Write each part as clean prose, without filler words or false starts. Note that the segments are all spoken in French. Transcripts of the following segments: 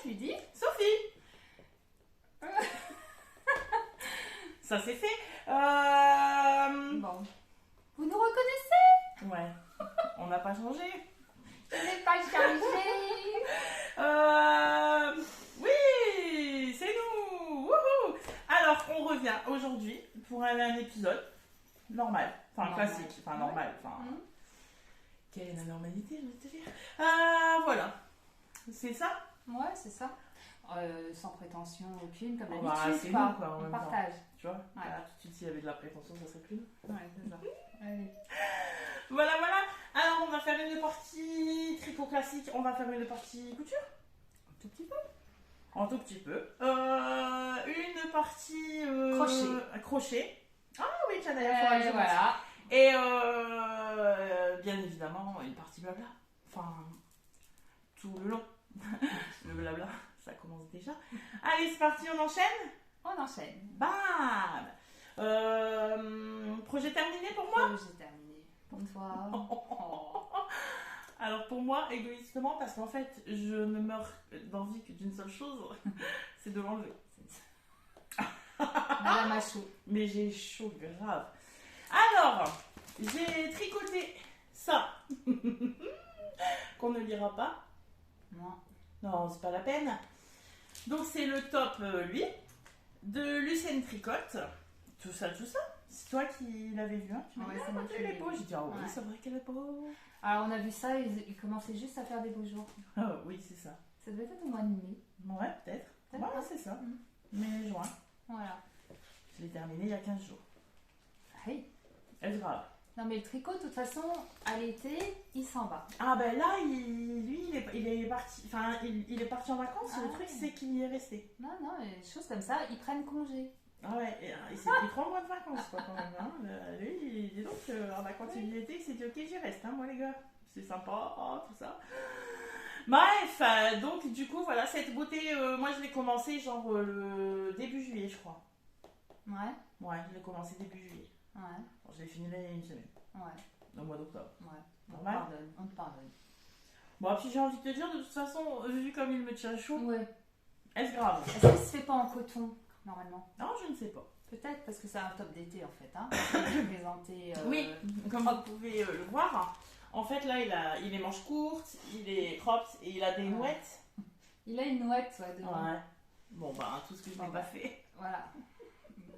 je lui dis Sophie. Ça c'est fait. bon. Vous nous reconnaissez? Ouais. On n'a pas changé. Je n'ai pas changé. Oui, c'est nous. Wouhou. Alors, on revient aujourd'hui pour un épisode normal. Enfin, Normal. classique. Enfin, normal. Enfin, Mhm. quelle est la normalité, je vais te dire. Voilà. C'est ça. Ouais, c'est ça. Sans prétention aucune, comme Oh, bah, d'habitude. c'est quoi. nous, quoi, en On même temps. partage. Tu vois, Ouais. là, tout de suite, s'il y avait de la prétention, ça serait plus nous. Ouais, c'est ça. Allez. Voilà, voilà. Alors, on va faire une partie tricot classique. On va faire une partie couture. Un tout petit peu. Un tout petit peu. Une partie crochet. Ah oui, tiens, d'ailleurs, faudra que je fasse. Voilà. Et bien évidemment, une partie blabla. Enfin, tout le long. Le blabla, ça commence déjà. Allez, c'est parti, on enchaîne. On enchaîne. Bam. Projet terminé pour moi. J'ai terminé. Pour toi. Alors pour moi, égoïstement, parce qu'en fait, je ne meurs d'envie que d'une seule chose, c'est de l'enlever. Madame a chaud. Mais j'ai chaud grave. Alors, j'ai tricoté ça, qu'on ne lira pas. Non. Non, c'est pas la peine. Donc c'est le top, lui, de Lucène Tricotte. Tout ça, tout ça. C'est toi qui l'avais vu, hein? Tu m'as Ouais, dit, c'est ah, moi moi, qui elle est l'ai beau. vu. J'ai dit, ah oui, Ouais. c'est vrai qu'elle est beau. Alors on a vu ça, ils commençaient juste à faire des beaux jours. Ah oui, c'est ça. Ça devait être au mois de mai. Ouais, peut-être. Peut-être Ouais, pas. c'est ça. Mhm. Mais juin. Voilà. Je l'ai terminé il y a 15 jours. Hey. Est-ce grave? Non mais le tricot, de toute façon, à l'été, il s'en va. Ah ben là, il est parti. Enfin, il est parti en vacances. Ah Le truc, ouais. c'est qu'il y est resté. Non, non, les choses comme ça, ils prennent congé. Ah ouais, il s'est pris 3 mois de vacances, quoi, quand même. Hein. Lui, dis donc, en vacances, il y était, il s'est dit, ok, j'y reste, hein, moi, les gars. C'est sympa, tout ça. Bref, donc, du coup, voilà, cette beauté, moi, je l'ai commencé, genre, le début juillet, je crois. Ouais, Ouais, je l'ai commencé début juillet. ouais, Bon, je l'ai fini là il y a une semaine, ouais, au mois d'octobre. ouais. On te Normal. pardonne, on te pardonne. Bon, puis j'ai envie de te dire, de toute façon, vu comme il me tient chaud, Ouais. est-ce grave? Est-ce que ça se fait pas en coton, normalement? Non, je ne sais pas. Peut-être, parce que c'est un top d'été, en fait. Hein. Je présenté. Oui, comme vous pouvez le voir, en fait là il est manches courtes, il est cropped et il a des nouettes. Il a une nouette, ouais, devant. Ouais. Bon bah tout ce que je n'ai pas fait. Voilà.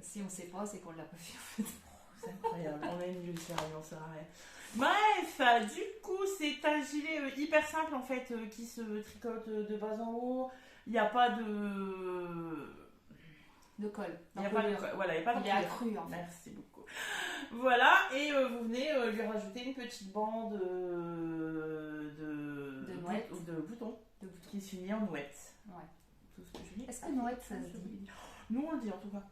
Si on sait pas, c'est qu'on l'a pas fait, en fait. C'est incroyable, on a une nulle sérieux, on sert à rien. Bref, du coup c'est un gilet hyper simple en fait qui se tricote de bas en haut. Il n'y a pas de... De colle. Il n'y a pas de... Voilà, il n'y a pas de... Il est accru, en fait. Merci beaucoup. Voilà, et vous venez lui rajouter une petite bande De nouettes. ou de boutons De boutons. qui se finit en nouette. Ouais. Tout ce que je dis. Est-ce que nouette, ça se dit? Nous on le dit en tout cas.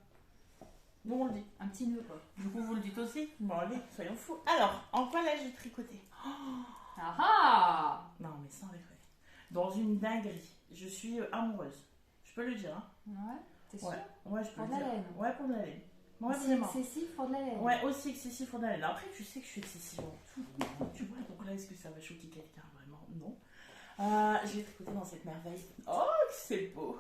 Nous on le dit. Un petit nœud, quoi. Du coup vous le dites aussi. Bon allez, soyons fous. Alors, en quoi là j'ai tricoté? Ah ah! Non mais sans déconner. Dans une dinguerie. Je suis amoureuse. Je peux le dire, hein? Ouais, t'es sûr? Ouais, je peux Pour le de la dire. laine. Ouais, pour de la laine. Ouais, Aussi vraiment. excessif pour de la laine. Ouais, aussi excessif pour de la laine. Après, tu sais que je suis excessive en tout. Tu vois, donc là, est-ce que ça va choquer quelqu'un? Vraiment, non. Je l'ai tricoté dans cette merveille. Oh, que c'est beau!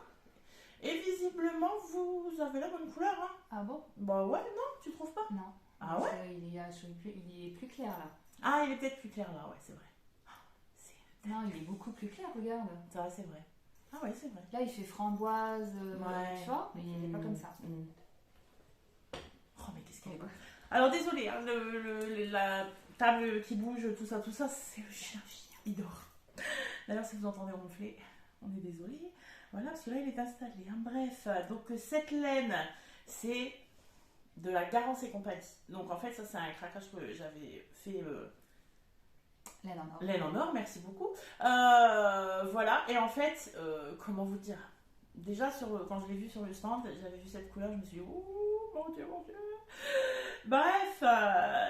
Et visiblement, vous avez la bonne couleur, hein? Ah bon? Bah ouais, non, tu trouves pas? Non. Ah ouais? Il est plus clair, là. Ah, il est peut-être plus clair là, ouais, c'est vrai. Non, il est beaucoup plus clair, regarde. Ça, c'est vrai. Ah ouais, c'est vrai. Là, il fait framboise, Ouais. tu vois, mais il n'est pas comme ça. Oh, mais qu'est-ce qu'elle est beau. Alors, désolé, hein, la table qui bouge, tout ça, c'est le chien. Il dort. D'ailleurs, si vous entendez ronfler, on est désolé. Voilà, parce que là, il est installé. Hein. Bref, donc cette laine, c'est de la Garance et compagnie. Donc, en fait, ça, c'est un craquage que j'avais fait... Laine en or. Laine en or, merci beaucoup. Voilà, et en fait, comment vous dire? Déjà, quand je l'ai vu sur le stand, j'avais vu cette couleur, je me suis dit, oh mon dieu, mon dieu. Bref,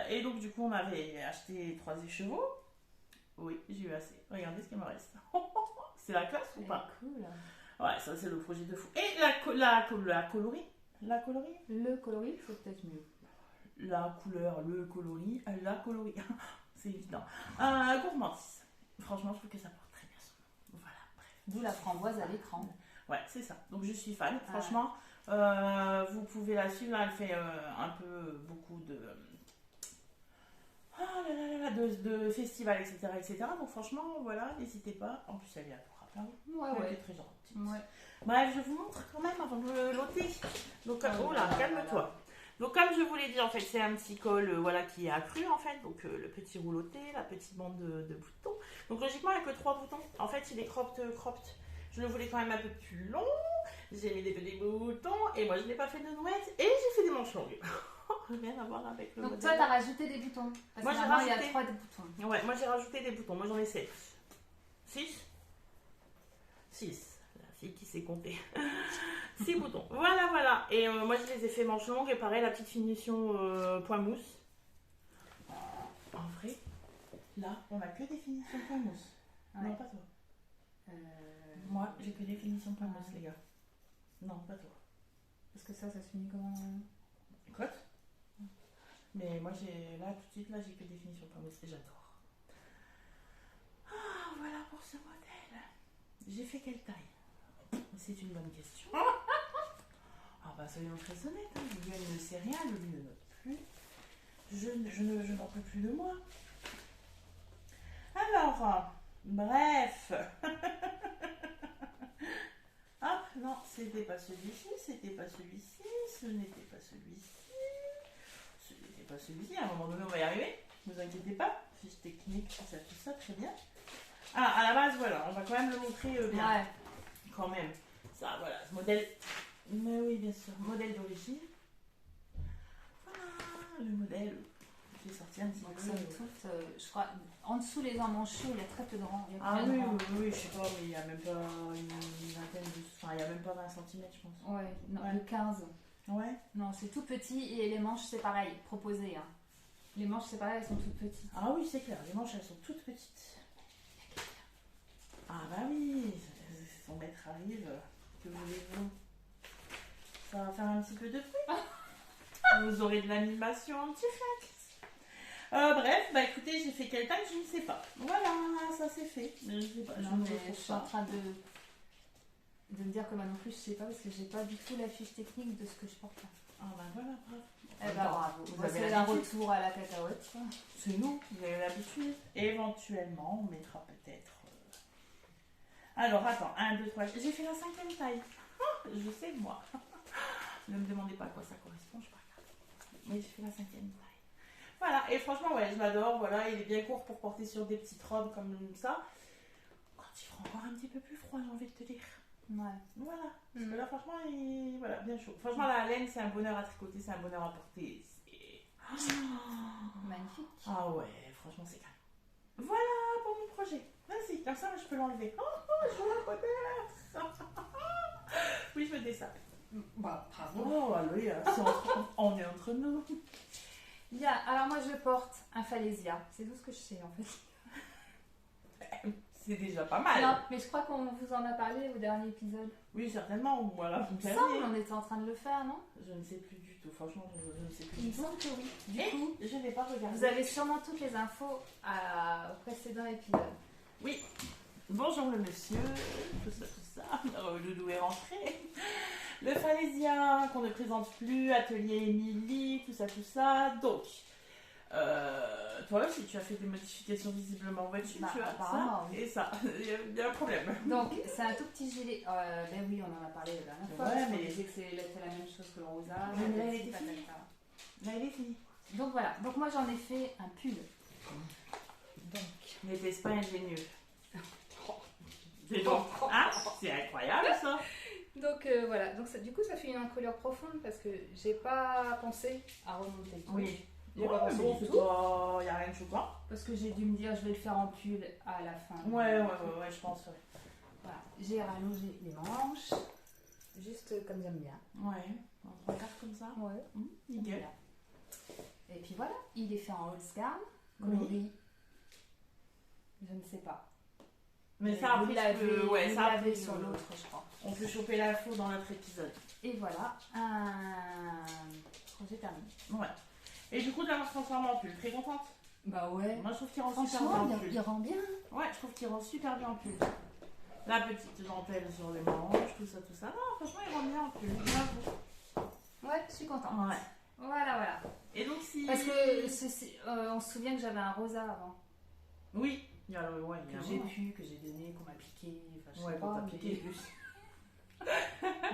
et donc du coup, on avait acheté 3 écheveaux. Oui, j'ai eu assez. Regardez ce qu'il me reste. C'est la classe ou pas? Cool. Ouais, ça c'est le projet de fou. Et la coloris. La coloris? Le coloris, c'est peut-être mieux. La couleur, le coloris, la coloris. C'est évident. Gourmandise. Franchement, je trouve que ça porte très bien son nom. Voilà, bref. D'où la framboise à l'écran. Ouais, c'est ça. Donc je suis fan. Ah. Franchement, vous pouvez la suivre. Là, elle fait un peu beaucoup de... Ah là là là là, de festivals, etc. Donc franchement, voilà, n'hésitez pas. En plus, elle est à tout rappeler. Elle est très gentille. Ouais. Bref, je vous montre quand même avant de l'ôter. Donc, oh là, calme-toi. Donc, comme je vous l'ai dit, en fait, c'est un petit col voilà, qui est accru, en fait. Donc, le petit rouloté, la petite bande de boutons. Donc, logiquement, il n'y a que 3 boutons. En fait, il est cropped. Je le voulais quand même un peu plus long. J'ai mis des petits boutons. Et moi, je n'ai pas fait de nouettes. Et j'ai fait des manches longues. Rien à voir avec le Donc, modèle. toi, t'as rajouté des boutons. Parce Moi, que j'ai maintenant, il y a rajouté... 3 boutons. Ouais, moi, j'ai rajouté des boutons. Moi, j'en ai 7. 6 la fille qui sait compter. 6 boutons. Voilà. Et moi, je les ai fait manches longues. Et pareil, la petite finition point mousse. En vrai, là, on a que des finitions point mousse. Ouais. Non, pas toi. Moi, j'ai que des finitions point mousse, les gars. Non, pas toi. Parce que ça se finit comment? Côte. Mais moi, j'ai là, tout de suite, là, j'ai que des finitions point mousse. Et j'adore. Ah, voilà pour ce modèle. J'ai fait quelle taille? C'est une bonne question. Ah bah soyons très honnêtes, hein. Liliane ne sait rien, Lily ne note plus. Je n'en peux plus de moi. Alors, bref. Ah non, c'était pas celui-ci, c'était pas celui-ci, ce n'était pas celui-ci, ce n'était pas celui-ci. À un moment donné, on va y arriver. Ne vous inquiétez pas. Fiche technique, tout ça, très bien. Ah, à la base, voilà, on va quand même le montrer bien. Ouais. Quand même. Ça, voilà, ce modèle. Mais oui, bien sûr, modèle d'origine. Voilà, le modèle. J'ai sorti un petit Donc, peu. somme toute, je crois, en dessous les emmanchés, il y a très peu de rangs. Ah oui, je sais pas, mais il n'y a même pas une vingtaine de. Enfin, il n'y a même pas 20 cm, je pense. Ouais, non, Ouais. le 15. Ouais. Non, c'est tout petit et les manches, c'est pareil, proposé. Hein. Les manches, c'est pareil, elles sont toutes petites. Ah oui, c'est clair, les manches, elles sont toutes petites. Ah bah oui, son maître arrive. Que voulez-vous? Ça va faire un petit peu de bruit. Vous aurez de l'animation, un petit flex. Bref, bah écoutez, j'ai fait quelle taille, je ne sais pas. Voilà, ça c'est fait. Mais je sais pas, Non, mais je suis en train de me dire que moi non plus, je sais pas, parce que j'ai pas du tout la fiche technique de ce que je porte là. Ah bah voilà, bravo. Eh bah bravo. Vous Moi, avez c'est un l'habitude. retour à la cacahuète. Quoi. C'est nous, vous avez l'habitude. Éventuellement, on mettra peut-être... Alors, attends, 1, 2, 3... J'ai fait la 5e taille. Ah, je sais, moi. Ne me demandez pas à quoi ça correspond, je ne sais pas regarder. Mais j'ai fait la 5e taille. Voilà, et franchement, ouais, je l'adore. Voilà, il est bien court pour porter sur des petites robes comme ça. Quand il fera encore un petit peu plus froid, j'ai envie de te dire. Ouais. Voilà. Parce que là, franchement, il... voilà, bien chaud. Franchement, la laine, c'est un bonheur à tricoter, c'est un bonheur à porter. Magnifique. Ah ouais, franchement, c'est calme. Voilà pour mon projet. Vas-y, comme ça, je peux l'enlever. Je vois un bonheur. Oui, je me dessape. Bah, bravo. Oh, allez, on est entre nous. Bien, alors moi je porte un Falaisia. C'est tout ce que je sais en fait. C'est déjà pas mal. Non, mais je crois qu'on vous en a parlé au dernier épisode. Oui, certainement. Voilà, vous me Ça, savez. on était en train de le faire, non? Je ne sais plus du tout. Franchement, je ne sais plus Il me du tout. semble que oui. Du Et coup, je n'ai pas regardé. vous avez sûrement toutes les infos au précédent épisode. Oui. Bonjour le monsieur. Tout ça. Loulou est rentré. Le Falaisia qu'on ne présente plus. Atelier Émilie. Tout ça. Donc, toi aussi, tu as fait des modifications visiblement voiture. Bah, tu as ça apparemment, oui. et ça. Il y a un problème. Donc, c'est un tout petit gilet. Ben oui, on en a parlé la dernière fois. Ouais, parce qu'on mais- disait que c'était la même chose que le rosage. Mais là, patati, il était fini. patata. Là, il est fini. Donc voilà. Donc moi j'en ai fait un pull. Donc. N'était-ce pas ingénieux? C'est bon. Ah, c'est incroyable ça. Donc voilà, donc ça, du coup ça fait une encolure profonde parce que j'ai pas pensé à remonter le truc. Oui. J'ai pas pensé bon, du c'est tout. pas... Il n'y a rien de choquant. Parce que j'ai dû me dire je vais le faire en pull à la fin. Ouais, je pense. Ouais. Voilà. J'ai rallongé les manches, juste comme j'aime bien. Ouais, en 3 quarts comme ça. Ouais. Nickel. Et puis voilà, il est fait en Holzgarn, Oui. coloris. Je ne sais pas. Mais ça, vous après, l'avez ouais, ça, après, sur l'autre, je crois. on peut choper l'info dans notre épisode. Et voilà, un projet terminé. Ouais. Et du coup, de la transformée en pull, très contente. Bah ouais. Moi, je trouve qu'il rend super bien Franchement, en pull. il rend bien. Ouais, je trouve qu'il rend super bien en pull. La petite dentelle sur les manches, tout ça, tout ça. Non, franchement, il rend bien un peu. J'avoue. Ouais, je suis contente. Ouais. Voilà. Et donc, si. Parce que on se souvient que j'avais un rosa avant. Oui, il y a le. Ouais, il y a Que un j'ai moment. pu, que j'ai donné, qu'on m'a piqué. Enfin, je sais Ouais, pas. quand t'as mais- piqué plus.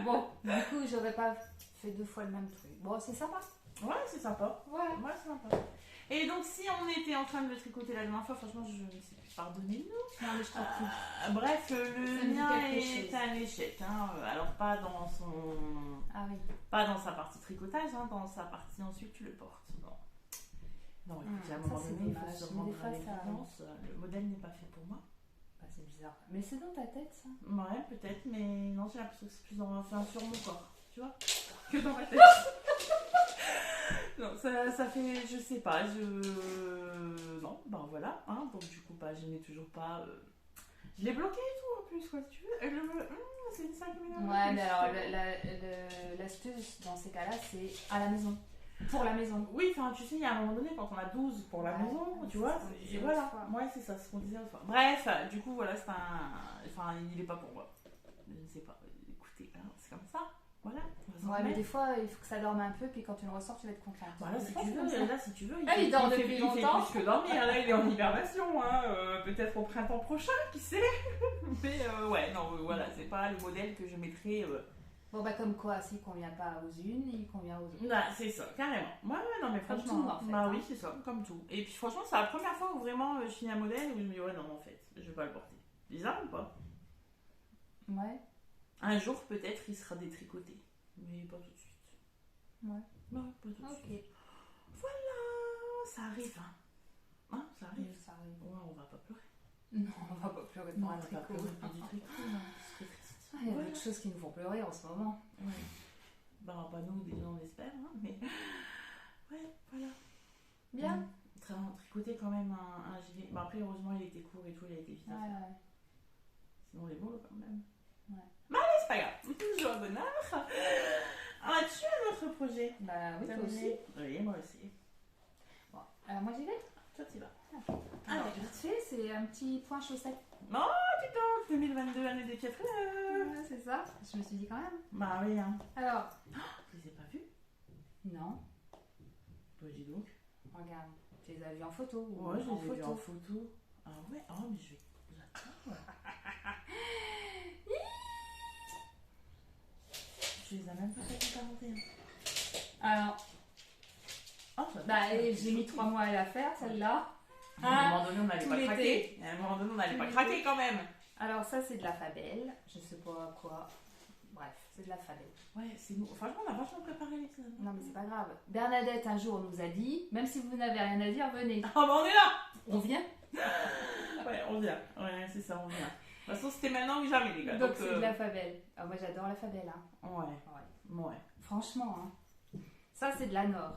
Bon, du coup, j'aurais pas fait 2 fois le même truc. Bon, c'est sympa. Ouais, c'est sympa. Voilà. Ouais, c'est sympa. Et donc, si on était en train de le tricoter la dernière fois, franchement, je ne sais plus, pardonnez-nous. Non, mais je t'en prie. Bref, Ça le me dit mien quelque est chose. un échec. Hein. Alors, pas dans son. Ah oui. Pas dans sa partie tricotage, hein, dans sa partie ensuite tu le portes. Bon. Non, écoute, à un Ça, moment c'est donné, il dommage. faut se Mais rendre des fois, à ça l'évidence. Le modèle n'est pas fait pour moi. Bah, c'est bizarre. Mais c'est dans ta tête, ça. Ouais, peut-être, mais non, j'ai l'impression que c'est plus enfin, sur mon corps, tu vois, que dans ma tête. Non, ça fait, je sais pas, non, ben voilà, hein, donc du coup, bah, je n'ai toujours pas. Je l'ai bloqué et tout en plus, quoi, si tu veux. C'est ça qui m'énerve. Ouais, mais alors, l'astuce dans ces cas-là, c'est à la maison. Pour la maison. Oui, enfin, tu sais, il y a un moment donné, quand on a 12 pour la Ouais, maison, c'est tu ce vois, qu'on disait et l'autre voilà. fois. Ouais, c'est ça, c'est ce qu'on disait l'autre fois. Bref, du coup, voilà, c'est un. Enfin, il est pas pour moi. Je ne sais pas. Écoutez, hein, c'est comme ça. Voilà. on va s'en Ouais, mais remettre. des fois, il faut que ça dorme un peu, puis quand tu le ressors, tu vas être contente. Voilà, Des si fois, tu c'est comme veux, ça. là, si tu veux. Ah, il dort fait- depuis il longtemps. fait plus que dormir, là, il est en hibernation, hein. Peut-être au printemps prochain, qui sait. Mais ouais, non, voilà, c'est pas le modèle que je mettrais. Bon, bah, comme quoi, s'il convient pas aux unes, il convient aux autres. Non, c'est ça, carrément. Ouais, non, mais Comme franchement, tout, en fait, bah hein. oui, c'est ça, comme tout. Et puis franchement, c'est la première fois où vraiment je finis un modèle où je me dis, ouais, non, en fait, je vais pas le porter. Bizarre ou pas? Ouais. Un jour, peut-être, il sera détricoté. Mais pas tout de suite. Ouais. Ouais, pas tout de Ok. suite. Voilà, ça arrive, hein. Hein, ça arrive. Ça arrive. Ouais, on va pas pleurer. Non, on va pas pleurer Non, pour on un va pas tricot. pleurer pour du tricot, non, ce serait triste. Ah, il y a Voilà. d'autres choses qui nous font pleurer en ce moment. Ouais. Bah, pas nous, déjà, on espère, hein, mais. Ouais, voilà. Bien. Tricoter quand même un gilet. Bah, après, heureusement, il était court et tout, il a été vite à Ouais, faire. ouais. Sinon, les beau quand même. Ouais. Mais allez, c'est pas grave. Toujours un bonheur. Ah, tu as un autre projet? Bah oui, toi aussi. Terminé? Oui, moi aussi. Bon, moi j'y vais. Toi, tu vas. Alors, Allez. vite fait, c'est un petit point chaussette. Non, dis donc, 2022, année des pieds fleurs. Ouais, c'est ça. Je me suis dit quand même. Bah oui, hein. Alors, Je les ai pas vus. non, Bah, dis donc. regarde, tu les as vus en photo. Ou Ouais, je en les ai vus photo. en photo. Ah ouais, oh, mais je vais. J'attends. Je les ai même pas fait en 41. Alors, Oh, ça bah, j'ai mis 3 mois à la faire, celle-là. À un moment donné, on n'allait Tout pas l'été. craquer. À un moment donné, on n'allait Tout pas l'été. craquer quand même. Alors, ça, c'est de la fabelle. Je sais pas quoi. Bref, c'est de la fabelle. Ouais, c'est nous. Franchement, on a vachement préparé l'épisode. Non, mais c'est pas grave. Bernadette, un jour, nous a dit, même si vous n'avez rien à dire, venez. Ah bah on est là. On vient. Ouais, on vient. Ouais, c'est ça, on vient. De toute façon, c'était maintenant ou jamais, les gars. Donc, c'est de la fabelle. Ah, moi, j'adore la fabelle. Hein. Ouais, Ouais. ouais. Franchement, hein. Ça, c'est de la Nord.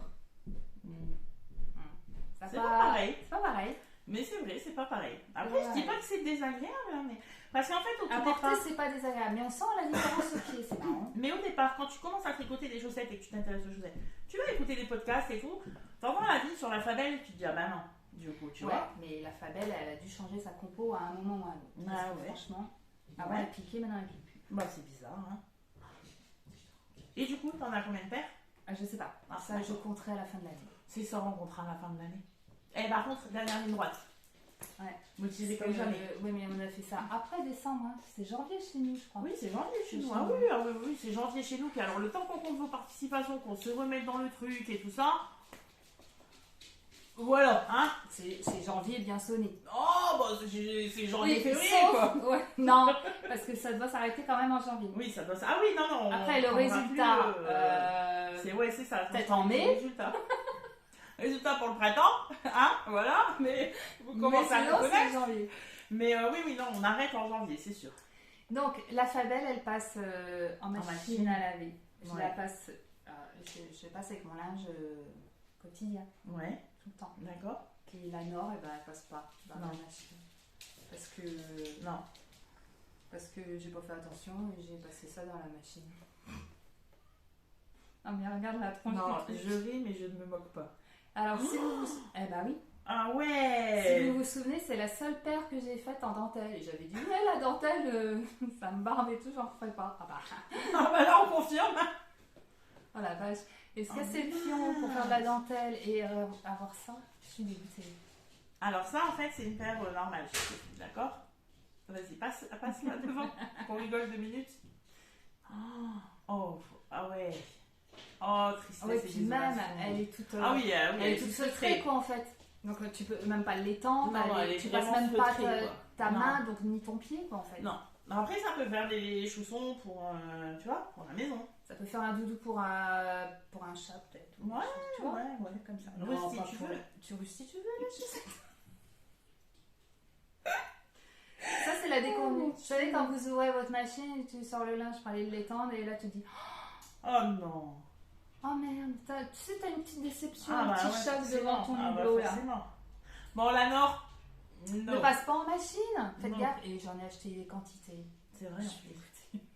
Ça C'est pas pareil. C'est pas pareil. Mais c'est vrai, c'est pas pareil. Après, je dis Ouais. pas que c'est désagréable, hein, mais. Parce qu'en fait, au tout À porter, départ. c'est pas désagréable. Mais on sent la différence au pied, c'est marrant. Mais au départ, quand tu commences à tricoter des chaussettes et que tu t'intéresses aux chaussettes, tu vas écouter des podcasts et tout, t'en vois la vie sur la fabelle, tu te dis, ah bah non, du coup, tu Ouais, vois. mais la fabelle, elle a dû changer sa compo à un moment ou à un autre. Parce Ah que ouais. franchement, avant, Ouais. elle piquait, maintenant, elle pique plus. Bah, c'est bizarre, hein. Et du coup, t'en as combien de paires? Ah, je sais pas. Ah, Ça, je d'accord. compterai à la fin de l'année. C'est ça, on rencontrera à la fin de l'année. Et par contre, dernière ligne droite. Ouais. Motivé comme jamais. Oui, mais on a fait ça après décembre. Hein. C'est janvier chez nous, je crois. Oui, c'est janvier chez nous. Chez Ah nous. oui, ah oui, oui, c'est janvier chez nous. Puis alors, le temps qu'on compte vos participations, qu'on se remette dans le truc et tout ça. Voilà, hein. C'est janvier bien sonné. Oh, bah, c'est janvier, février, sauf- quoi. Ouais, non, parce que ça doit s'arrêter quand même en janvier. Oui, ça doit. Ah oui, non, non. Après, le on prendra résultat, plus, ouais, c'est ça. peut-être en Le mai. Résultat. Résultat pour le printemps, hein, voilà. Mais vous Mais commencez à sinon, le c'est connaître. janvier. Mais oui, oui, non, on arrête en janvier, c'est sûr. Donc, la fabelle, elle passe en machine machine. à laver. Je Ouais. la passe, je passe avec mon linge quotidien, Ouais, tout le temps. d'accord. Puis la Nord, eh ben, elle passe pas dans Non. la machine. Non. Parce que j'ai pas fait attention et j'ai passé ça dans la machine. Non mais regarde la tronche Non, du truc. je ris, mais je ne me moque pas. Alors si vous... Eh ben oui. Ah Si ouais. vous vous souvenez, c'est la seule paire que j'ai faite en dentelle. Et j'avais dit, ouais, la dentelle, ça me barbe et tout, j'en ferai pas. Ah bah, Ah bah là, on confirme. oh la vache. Et se Oh, casser le fion pour faire de la dentelle et avoir ça, je suis dégoûtée. Alors ça, en fait, c'est une paire normale. D'accord? Vas-y, passe là devant. On rigole 2 minutes. Oh, ah ouais. Oh, tristesse. Ah ouais, et puis même, désolation. elle est toute, Ah oui, elle est toute feutrée, quoi, en fait. Donc tu peux même pas l'étendre, Non, elle est tu passes vraiment même pas feutrée, quoi. ta Non. main, donc ni ton pied, quoi, en fait. Non. Après, ça peut faire des chaussons pour, tu vois, pour la maison. Ça peut faire un doudou pour un chat, peut-être. ou Ouais, quelque chose, tu vois, ouais. un truc comme ça. Russe, Non, si pas tu pour- veux. Tu russes si tu veux, là, je sais. Ça, c'est la déco. Vous savez, quand vous ouvrez votre machine, tu sors le linge pour aller l'étendre, et là, tu dis, Oh non. oh merde, tu sais, t'as une petite déception, Ah un bah petit ouais, choc forcément. devant ton Ah bah hublot, là. forcément. Bon, la Nord. Ne Non. passe pas en machine, faites Non. gaffe. Et j'en ai acheté des quantités. C'est vrai. Je en suis plus. dégoûtée.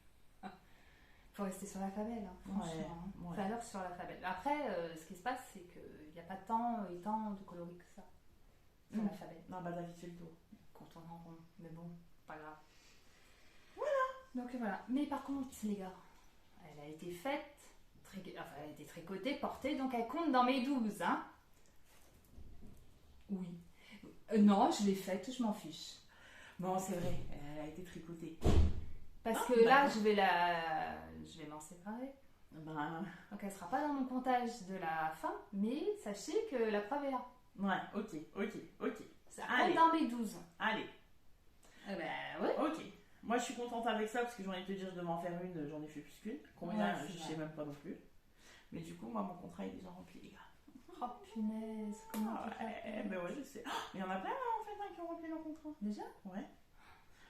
Faut rester sur la favelle, hein, franchement. Ouais, hein. ouais. Valeur sur la favelle. Après, ce qui se passe, c'est qu'il n'y a pas tant et tant de coloris que ça sur la favelle. Non, bah t'as vite fait le tour. Quand on en rond. Mais bon, pas grave. Voilà. Donc voilà. Mais par contre, les gars, elle a été faite, enfin, elle a été tricotée, portée, donc elle compte dans mes 12, hein. Oui. Non, je l'ai faite, je m'en fiche. Bon, c'est vrai, elle a été tricotée. Parce Ah, que bah là, bon. je vais m'en séparer. Ben, Donc elle sera pas dans mon comptage de la fin, mais sachez que la preuve est là. ouais, ok. Ça Allez. compte dans mes 12. Allez, Eh ben ouais. ok. Moi, je suis contente avec ça parce que j'ai envie de te dire, je devais en faire une, j'en ai fait plus qu'une. Combien, Ouais, c'est je vrai. sais même pas non plus. Mais du coup, moi, mon contrat est déjà rempli, les gars. Oh punaise, comment Ah tu ouais, fais ben ouais, je sais. Il y en a plein, hein, en fait, hein, qui ont rempli leur contrat. Déjà? Ouais.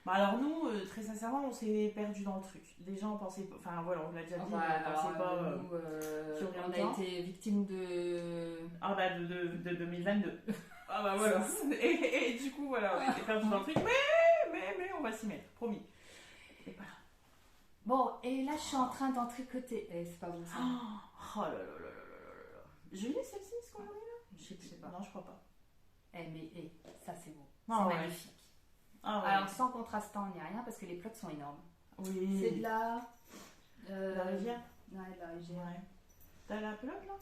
Bah alors nous, très sincèrement, on s'est perdu dans le truc. Déjà, on pensait pas... Enfin, voilà, on l'a déjà dit, Enfin, on alors, pensait pas... nous, sur rien on de a temps. été victime de... Ah bah, de 2022. Ah bah voilà. Et du coup, voilà, on était perdu dans le truc. Mais on va s'y mettre, promis. Et voilà. Bon, et là, je suis en train d'en tricoter. Eh, c'est pas bon ça. Oh là là là là là là là. Je l'ai celle-ci, ce qu'on a mis là? Je sais pas. Non, je crois pas. Eh, mais ça, c'est beau. Ah C'est ouais. magnifique. Ah ouais. Alors, sans contrastant ni rien, parce que les plots sont énormes. oui. C'est de la... La rivière. Ouais, de la rivière. Ouais. T'as la pelote là?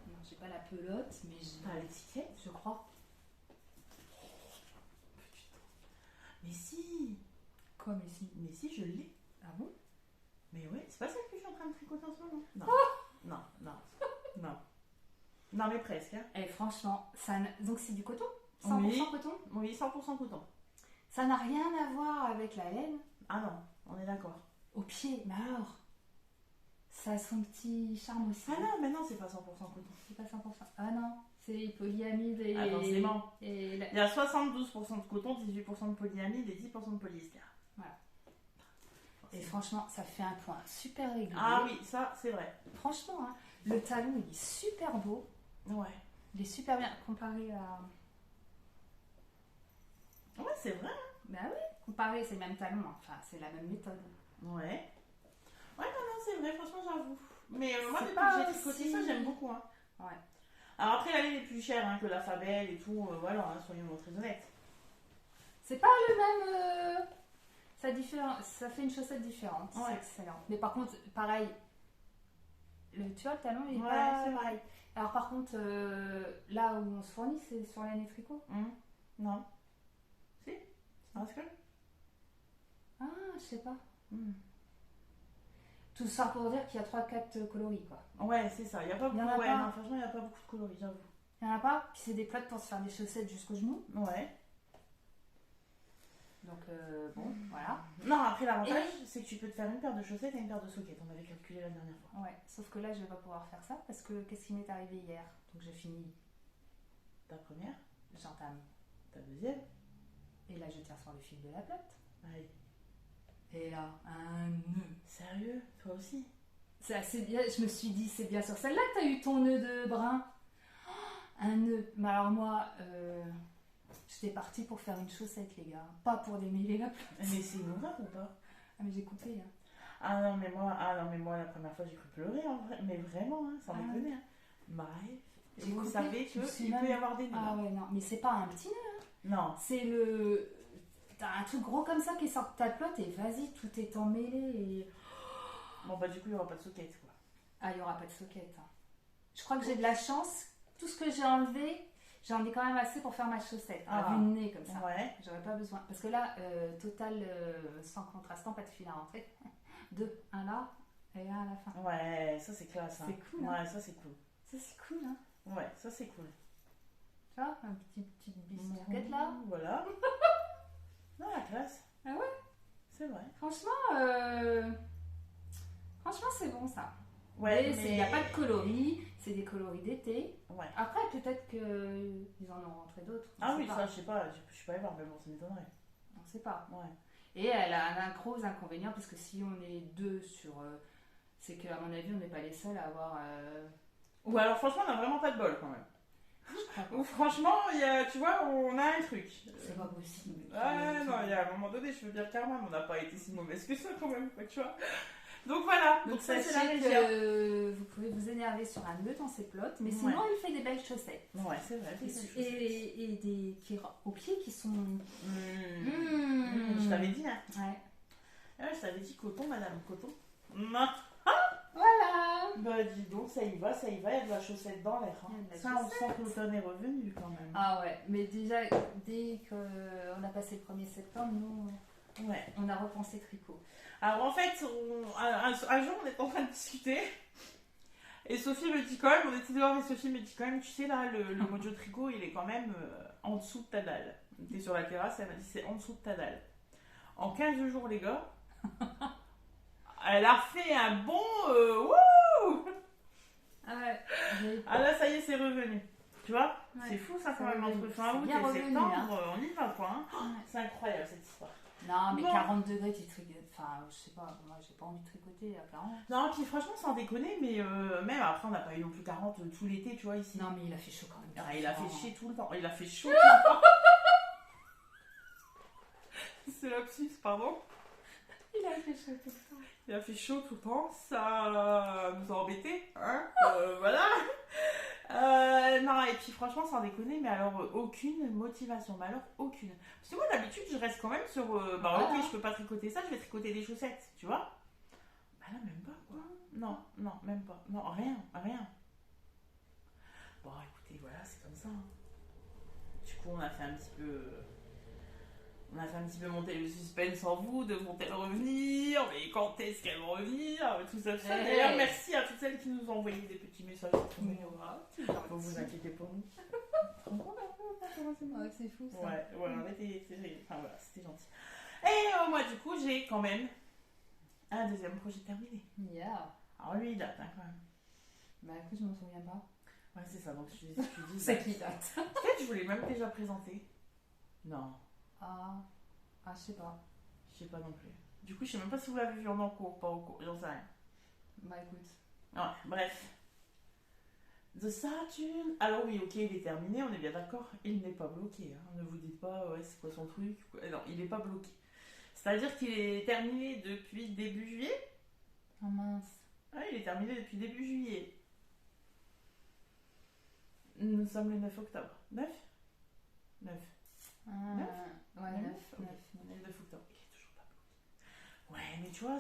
Non, j'ai pas la pelote, mais T'as l'étiquette? je crois. Mais si. Comme ici. Mais si, je l'ai. Ah bon? Mais ouais, c'est pas celle que je suis en train de tricoter en ce moment. Non. Oh Non. Non, mais presque. Hein. Eh, franchement, donc c'est du coton? 100% Oui. coton? Oui, 100% coton. Ça n'a rien à voir avec la laine Ah non, on est d'accord. au pied. Mais alors, ça a son petit charme aussi. Ah non, mais non, c'est pas 100% coton. C'est pas 100%. Ah non, c'est polyamide et... Ah, forcément. et la- Il y a 72% de coton, 18% de polyamide et 10% de polyester. Et franchement, ça fait un point super régulier. Ah oui, ça, c'est vrai. Franchement, hein, le talon, il est super beau. Ouais. Il est super bien comparé à... Ouais, c'est vrai. Bah oui, comparé, c'est le même talon. Enfin, c'est la même méthode. Ouais. Ouais, non, c'est vrai, franchement, j'avoue. Mais moi, C'est depuis pas que j'ai tricoté aussi- ça, j'aime beaucoup. Hein. Ouais. Alors après, la laine est plus chère hein, que la Fabelle et tout. Voilà, hein, soyons très honnêtes. C'est pas le même... Ça fait une chaussette différente. Ouais. C'est excellent. Mais par contre, pareil, tu vois, le talon, il est Ouais, pas c'est vrai. pareil. Alors par contre, là où on se fournit, c'est sur laine et tricot. Non. Si? Ça reste que? Ah, je sais pas. Hmm. Tout ça pour dire qu'il y a 3-4 coloris, quoi. Ouais, c'est ça. Il y a pas Il y beaucoup. en a Ouais, pas. non, franchement, il n'y a pas beaucoup de coloris, j'avoue. Il y en a pas. Puis c'est des plots pour se faire des chaussettes jusqu'au genou. Ouais. Donc bon, voilà. Non, après, l'avantage, c'est que tu peux te faire une paire de chaussettes et une paire de sockets. On avait calculé la dernière fois. Ouais. Sauf que là, je vais pas pouvoir faire ça parce que qu'est-ce qui m'est arrivé hier? Donc j'ai fini, Ta première, j'entame. ta deuxième. Et là, je tire sur le fil de la plotte. Allez. Et là, un nœud. Sérieux? Toi aussi? C'est assez bien. Je me suis dit, c'est bien sur celle-là que tu as eu ton nœud de brin. Oh, un nœud. Mais alors moi, j'étais partie pour faire une chaussette, les gars. Pas pour démêler la plotte. Mais c'est une horreur ou pas? Ah, mais j'ai coupé. Hein. Ah non, mais moi, la première fois, j'ai cru pleurer en vrai. Mais vraiment, hein, sans Ah. déconner. Hein. Bref. Et vous savez qu'il peut y avoir des nœuds. Ah ouais, non, mais c'est pas un petit nœud. Non. C'est le... T'as un truc gros comme ça qui sort de ta pelote et vas-y, tout est emmêlé et... Bon bah du coup il n'y aura pas de socket quoi. Ah, il n'y aura pas de socket. Hein. Je crois que j'ai de la chance. Tout ce que j'ai enlevé, j'en ai quand même assez pour faire ma chaussette. À vue de nez comme ça. Ouais. J'aurais pas besoin. Parce que là, total sans contrastant, pas de fil à rentrer. 2, un là et un à la fin. Ouais, ça c'est classe. Hein. C'est cool. Hein. Ouais, ça c'est cool. Ça c'est cool. Hein. Ouais, ça c'est cool. Tu vois, un petit biscuit là. Voilà. Non, la classe. Ah ouais. C'est vrai. Franchement, c'est bon ça. Ouais, il n'y a pas de coloris, c'est des coloris d'été. Ouais. Après, peut-être qu'ils en ont rentré d'autres. Ah oui, ça, je sais pas, je suis pas allée voir, mais bon, ça m'étonnerait. On sait pas. Ouais. Et elle a un gros inconvénient, parce que si on est 2 sur. C'est qu'à mon avis, on n'est pas les seuls à avoir. Ou alors, franchement, on a vraiment pas de bol quand même. Ou franchement, tu vois, on a un truc. C'est pas possible. Ouais, non, il y a un moment donné, je veux dire quand même, on n'a pas été si mauvaise que ça quand même, tu vois. Donc voilà, donc ça c'est la sachez régia. que vous pouvez vous énerver sur un nœud dans ses plottes, mais sinon il fait des belles chaussettes. Ouais, c'est vrai. Et des aux pieds qui sont. Je t'avais dit, hein. Ouais. Je t'avais dit coton, madame, coton. Voilà. Bah dis donc, ça y va, il y a de la chaussette dans l'air. Hein. Ça, on sent que l'automne est revenu quand même. Ah ouais, mais déjà, dès qu'on a passé le 1er septembre, nous, on a repensé tricot. Alors en fait, un jour, on est en train de discuter. Et Sophie me dit quand même, on était dehors et Sophie me dit quand même, tu sais là, le mojo tricot, il est quand même en dessous de ta dalle. On était sur la terrasse, elle m'a dit c'est en dessous de ta dalle. En 15 jours, les gars, elle a fait un bon wouh. Ah là, ça y est, c'est revenu. Tu vois, c'est fou ça quand même, entre fin août et septembre, on y va quoi. Hein. C'est incroyable cette histoire. Non, mais 40 degrés, tu tricotes. Enfin, je sais pas, moi j'ai pas envie de tricoter à 40. Non, puis franchement, sans déconner, mais même après, on n'a pas eu non plus 40 tout l'été, tu vois, ici. Non, mais il a fait chaud quand même. Ah, il a fait chier tout le temps. Il a fait chaud tout le temps. C'est lapsus, pardon. Il a fait chaud tout le temps. Il a fait chaud tout le temps, ça nous a embêtés, hein. Voilà. Non, et puis franchement, sans déconner, mais alors aucune motivation, mais alors aucune. Parce que moi d'habitude, je reste quand même sur ok, je peux pas tricoter ça, je vais tricoter des chaussettes, tu vois. Bah là, même pas quoi. Non, même pas. Non, rien. Bon, écoutez, voilà, c'est comme ça. Hein. Du coup, on a fait un petit peu monter le suspense en vous, de vont-elles revenir, mais quand est-ce qu'elles vont revenir, tout ça. D'ailleurs, merci à toutes celles qui nous ont envoyé des petits messages. Faut vous inquiéter pour nous. C'est fou ça. Ouais, c'était gentil. Et moi, du coup, j'ai quand même un deuxième projet terminé. Yeah. Alors lui, il date hein, quand même. Bah écoute, je m'en souviens pas. Ouais, c'est ça, donc je dis. C'est qui date. Peut-être je vous l'ai même déjà présenté. Non. Je sais pas. Je sais pas non plus. Du coup, je sais même pas si vous l'avez vu en cours, pas au cours, j'en sais rien. Bah écoute. Ouais, bref. The Saturn. Alors oui, ok, il est terminé, on est bien d'accord. Il n'est pas bloqué. Hein. Ne vous dites pas, c'est quoi son truc. Non, il n'est pas bloqué. C'est-à-dire qu'il est terminé depuis début juillet. Oh mince. Ouais, il est terminé depuis début juillet. Nous sommes le 9 octobre. 9 9. 9 Ouais, 9. On est le 9 octobre. Il est toujours pas bloqué. Ouais, mais tu vois,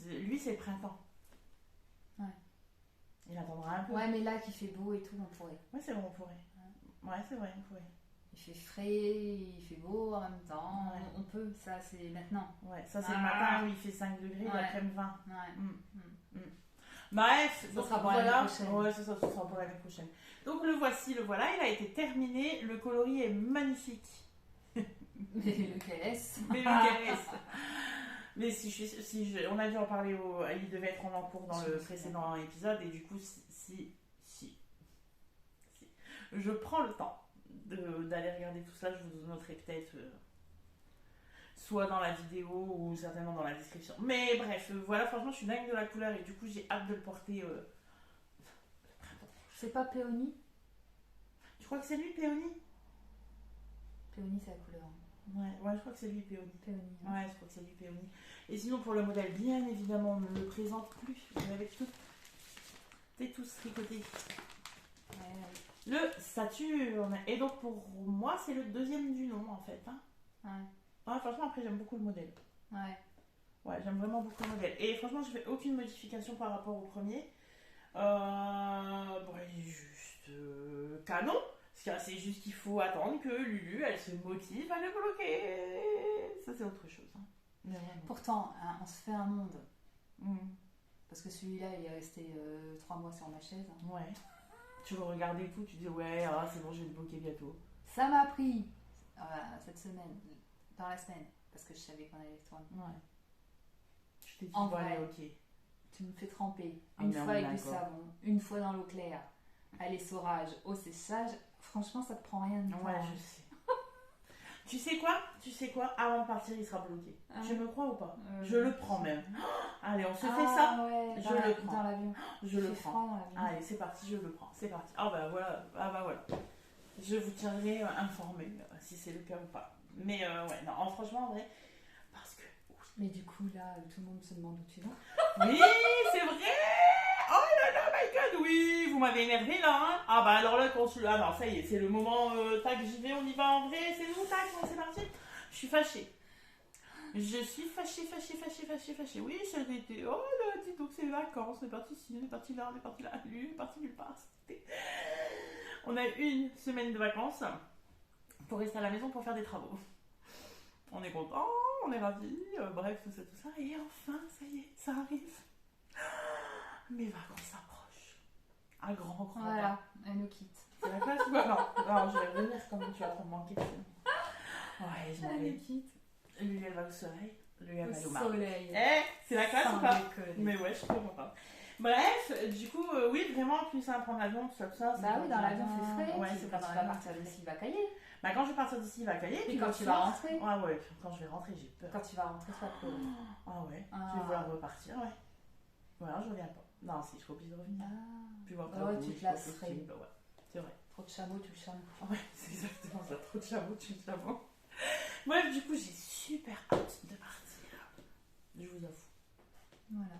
lui, c'est le printemps. Ouais. Il attendra un peu. Ouais, mais là, qu'il fait beau et tout, on pourrait. Ouais, c'est vrai, on pourrait. Ouais, c'est vrai, on pourrait. Il fait frais, il fait beau en même temps. Ouais. On peut, ça, c'est maintenant. Ouais, ça, c'est le matin où il fait 5 degrés, l'après-midi 20. Ouais. Bref, ça sera pour l'année prochaine. Ouais, ça sera pour l'année prochaine. Donc, le voici, le voilà, il a été terminé. Le coloris est magnifique. Mais lequel est-ce? Mais on a dû en parler, il devait être en cours dans le précédent épisode, et du coup, si je prends le temps d'aller regarder tout ça, je vous noterai peut-être soit dans la vidéo ou certainement dans la description. Mais bref, voilà, franchement, je suis dingue de la couleur et du coup, j'ai hâte de le porter le printemps. C'est pas péonie? Tu crois que c'est lui, péonie? Péonie, c'est la couleur. Ouais, je crois que c'est lui, péonie. Péonie. Ouais, je crois que c'est lui, péonie. Et sinon, pour le modèle, bien évidemment, on ne le présente plus. Vous avez tous tricoté. Ouais. Le Saturne. Et donc pour moi, c'est le deuxième du nom en fait. Hein. Ouais, franchement, après, j'aime beaucoup le modèle. Ouais, j'aime vraiment beaucoup le modèle. Et franchement, je fais aucune modification par rapport au premier. Bon, il est juste canon. C'est juste qu'il faut attendre que Lulu, elle se motive à le bloquer. Ça, c'est autre chose. Hein. Mais vraiment. Pourtant, hein, on se fait un monde. Parce que celui-là, il est resté 3 mois sur ma chaise. Hein. Ouais. Tu le regardais et tout, tu dis ouais, c'est bon, je vais le bloquer bientôt. Ça m'a pris cette semaine, dans la semaine, parce que je savais qu'on allait le tourner. Ouais. Je t'ai dit, En bon, vrai, allez, ok. tu me fais tremper Ah, une mais fois on est avec du d'accord. savon, une fois dans l'eau claire, à l'essorage, au séchage. Franchement, ça te prend rien de temps. Ouais, je sais. Tu sais quoi? Avant de partir, il sera bloqué. Tu me crois ou pas? Je le prends même. Allez, on se fait ça. Ouais, Je le prends. dans l'avion. Je le Il fait prends. froid dans l'avion. Allez, c'est parti, je le prends. C'est parti. Ah bah voilà. Je vous tiendrai informé si c'est le cas ou pas. Mais ouais, non, franchement, en vrai, parce que... Mais du coup, là, tout le monde se demande où tu vas. Oui, c'est vrai. Oh là là, my god, oui, vous m'avez énervé là, hein. Ah bah alors là, quand tu... Ah non, ça y est, c'est le moment, tac, j'y vais, on y va en vrai, c'est nous, tac, c'est parti. Je suis fâchée. Je suis fâchée. Oui, cet été, oh là, dis donc, c'est les vacances, on est parti ici, on est parti là, on est parti là, lui, on est parti nulle part. On a 1 semaine de vacances pour rester à la maison pour faire des travaux. On est content, on est ravis, bref, tout ça. Et enfin, ça y est, ça arrive. Mes vacances s'approchent. Un grand pas. Voilà, elle nous quitte. C'est la classe ou pas? Non, je vais revenir comme tu vas trop me manquer. Ouais, je m'en Elle vais. nous quitte. Lui, elle va au soleil. Lui, elle va au Au mar. soleil. C'est la classe Sans ou pas? déconner. Mais ouais, je suis trop contente. Bref, du coup, oui, vraiment, plus ça prendre l'avion, tout ça. Bah oui, dans l'avion, c'est frais. Ouais, Puis c'est quand quand tu vas partir d'ici, il va cailler. Bah, quand je vais partir d'ici, il va cailler. Puis quand le tu vas soir- rentrer. Ouais, quand je vais rentrer, j'ai peur. Quand tu vas rentrer, ça peut. Ah ouais, Ah. je vais vouloir repartir, ouais. Voilà, je reviens pas. Non, si, je suis obligée de revenir. Puis bon, après, Ah ouais, oui, tu je te suis pas lasserais. possible, bah ouais, c'est vrai. Trop de chameaux, tu le chameaux. Ouais, c'est exactement ça. Trop de chameaux, tu le chameau. Bref, du coup, j'ai super hâte de partir. Je vous avoue. Voilà.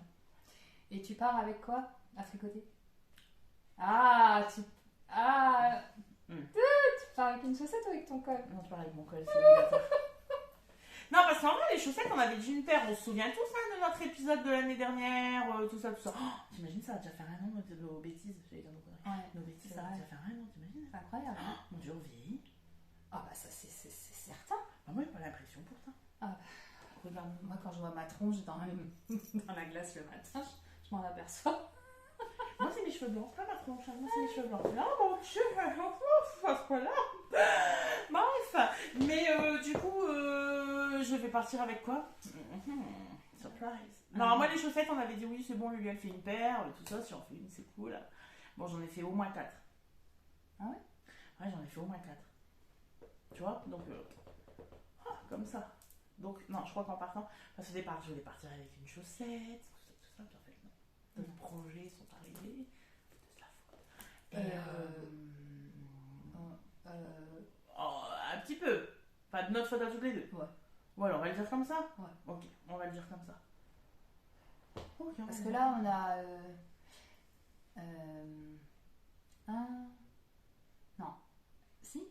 Et tu pars avec quoi à fricoter? Ah, tu pars avec une chaussette ou avec ton col? Non, tu parles avec mon col, c'est obligatoire. Non, parce qu'en vrai, les chaussettes, on avait dit une paire. On se souvient tous de notre épisode de l'année dernière, tout ça. Oh, t'imagines, ça va déjà faire 1 an de nos bêtises. J'allais dire nos conneries. Ouais, Nos bêtises, c'est ça va vrai. déjà faire 1 an, t'imagines? C'est incroyable. Hein? Mon Dieu, on vieillit. Ah bah ça c'est certain. Bah, moi, j'ai pas l'impression pourtant. Ah. Regarde. Moi quand je vois ma tronche dans la glace le matin, je m'en aperçois. Moi, c'est mes cheveux blancs, pas ma tronche. Moi, c'est mes cheveux blancs. Là, mon Dieu, à ce point-là. Bref. Mais du coup, je vais partir avec quoi? Surprise. Non, moi, les chaussettes, on avait dit oui, c'est bon, lui, elle fait une paire, tout ça. Si on fait une, c'est cool. Bon, j'en ai fait au moins 4. Ah ouais? Ouais, j'en ai fait au moins 4. Tu vois? Donc, comme ça. Donc, non, je crois qu'en partant, parce qu'au départ, je voulais partir avec une chaussette, tout ça, puis en fait, non. D'autres projets sont arrivés. De la faute. Un petit peu. Pas de notre faute à toutes les deux. Ouais. Voilà, on va le dire comme ça? Ouais. Ok, on va le dire comme ça. Okay, Parce que là on a non. Si,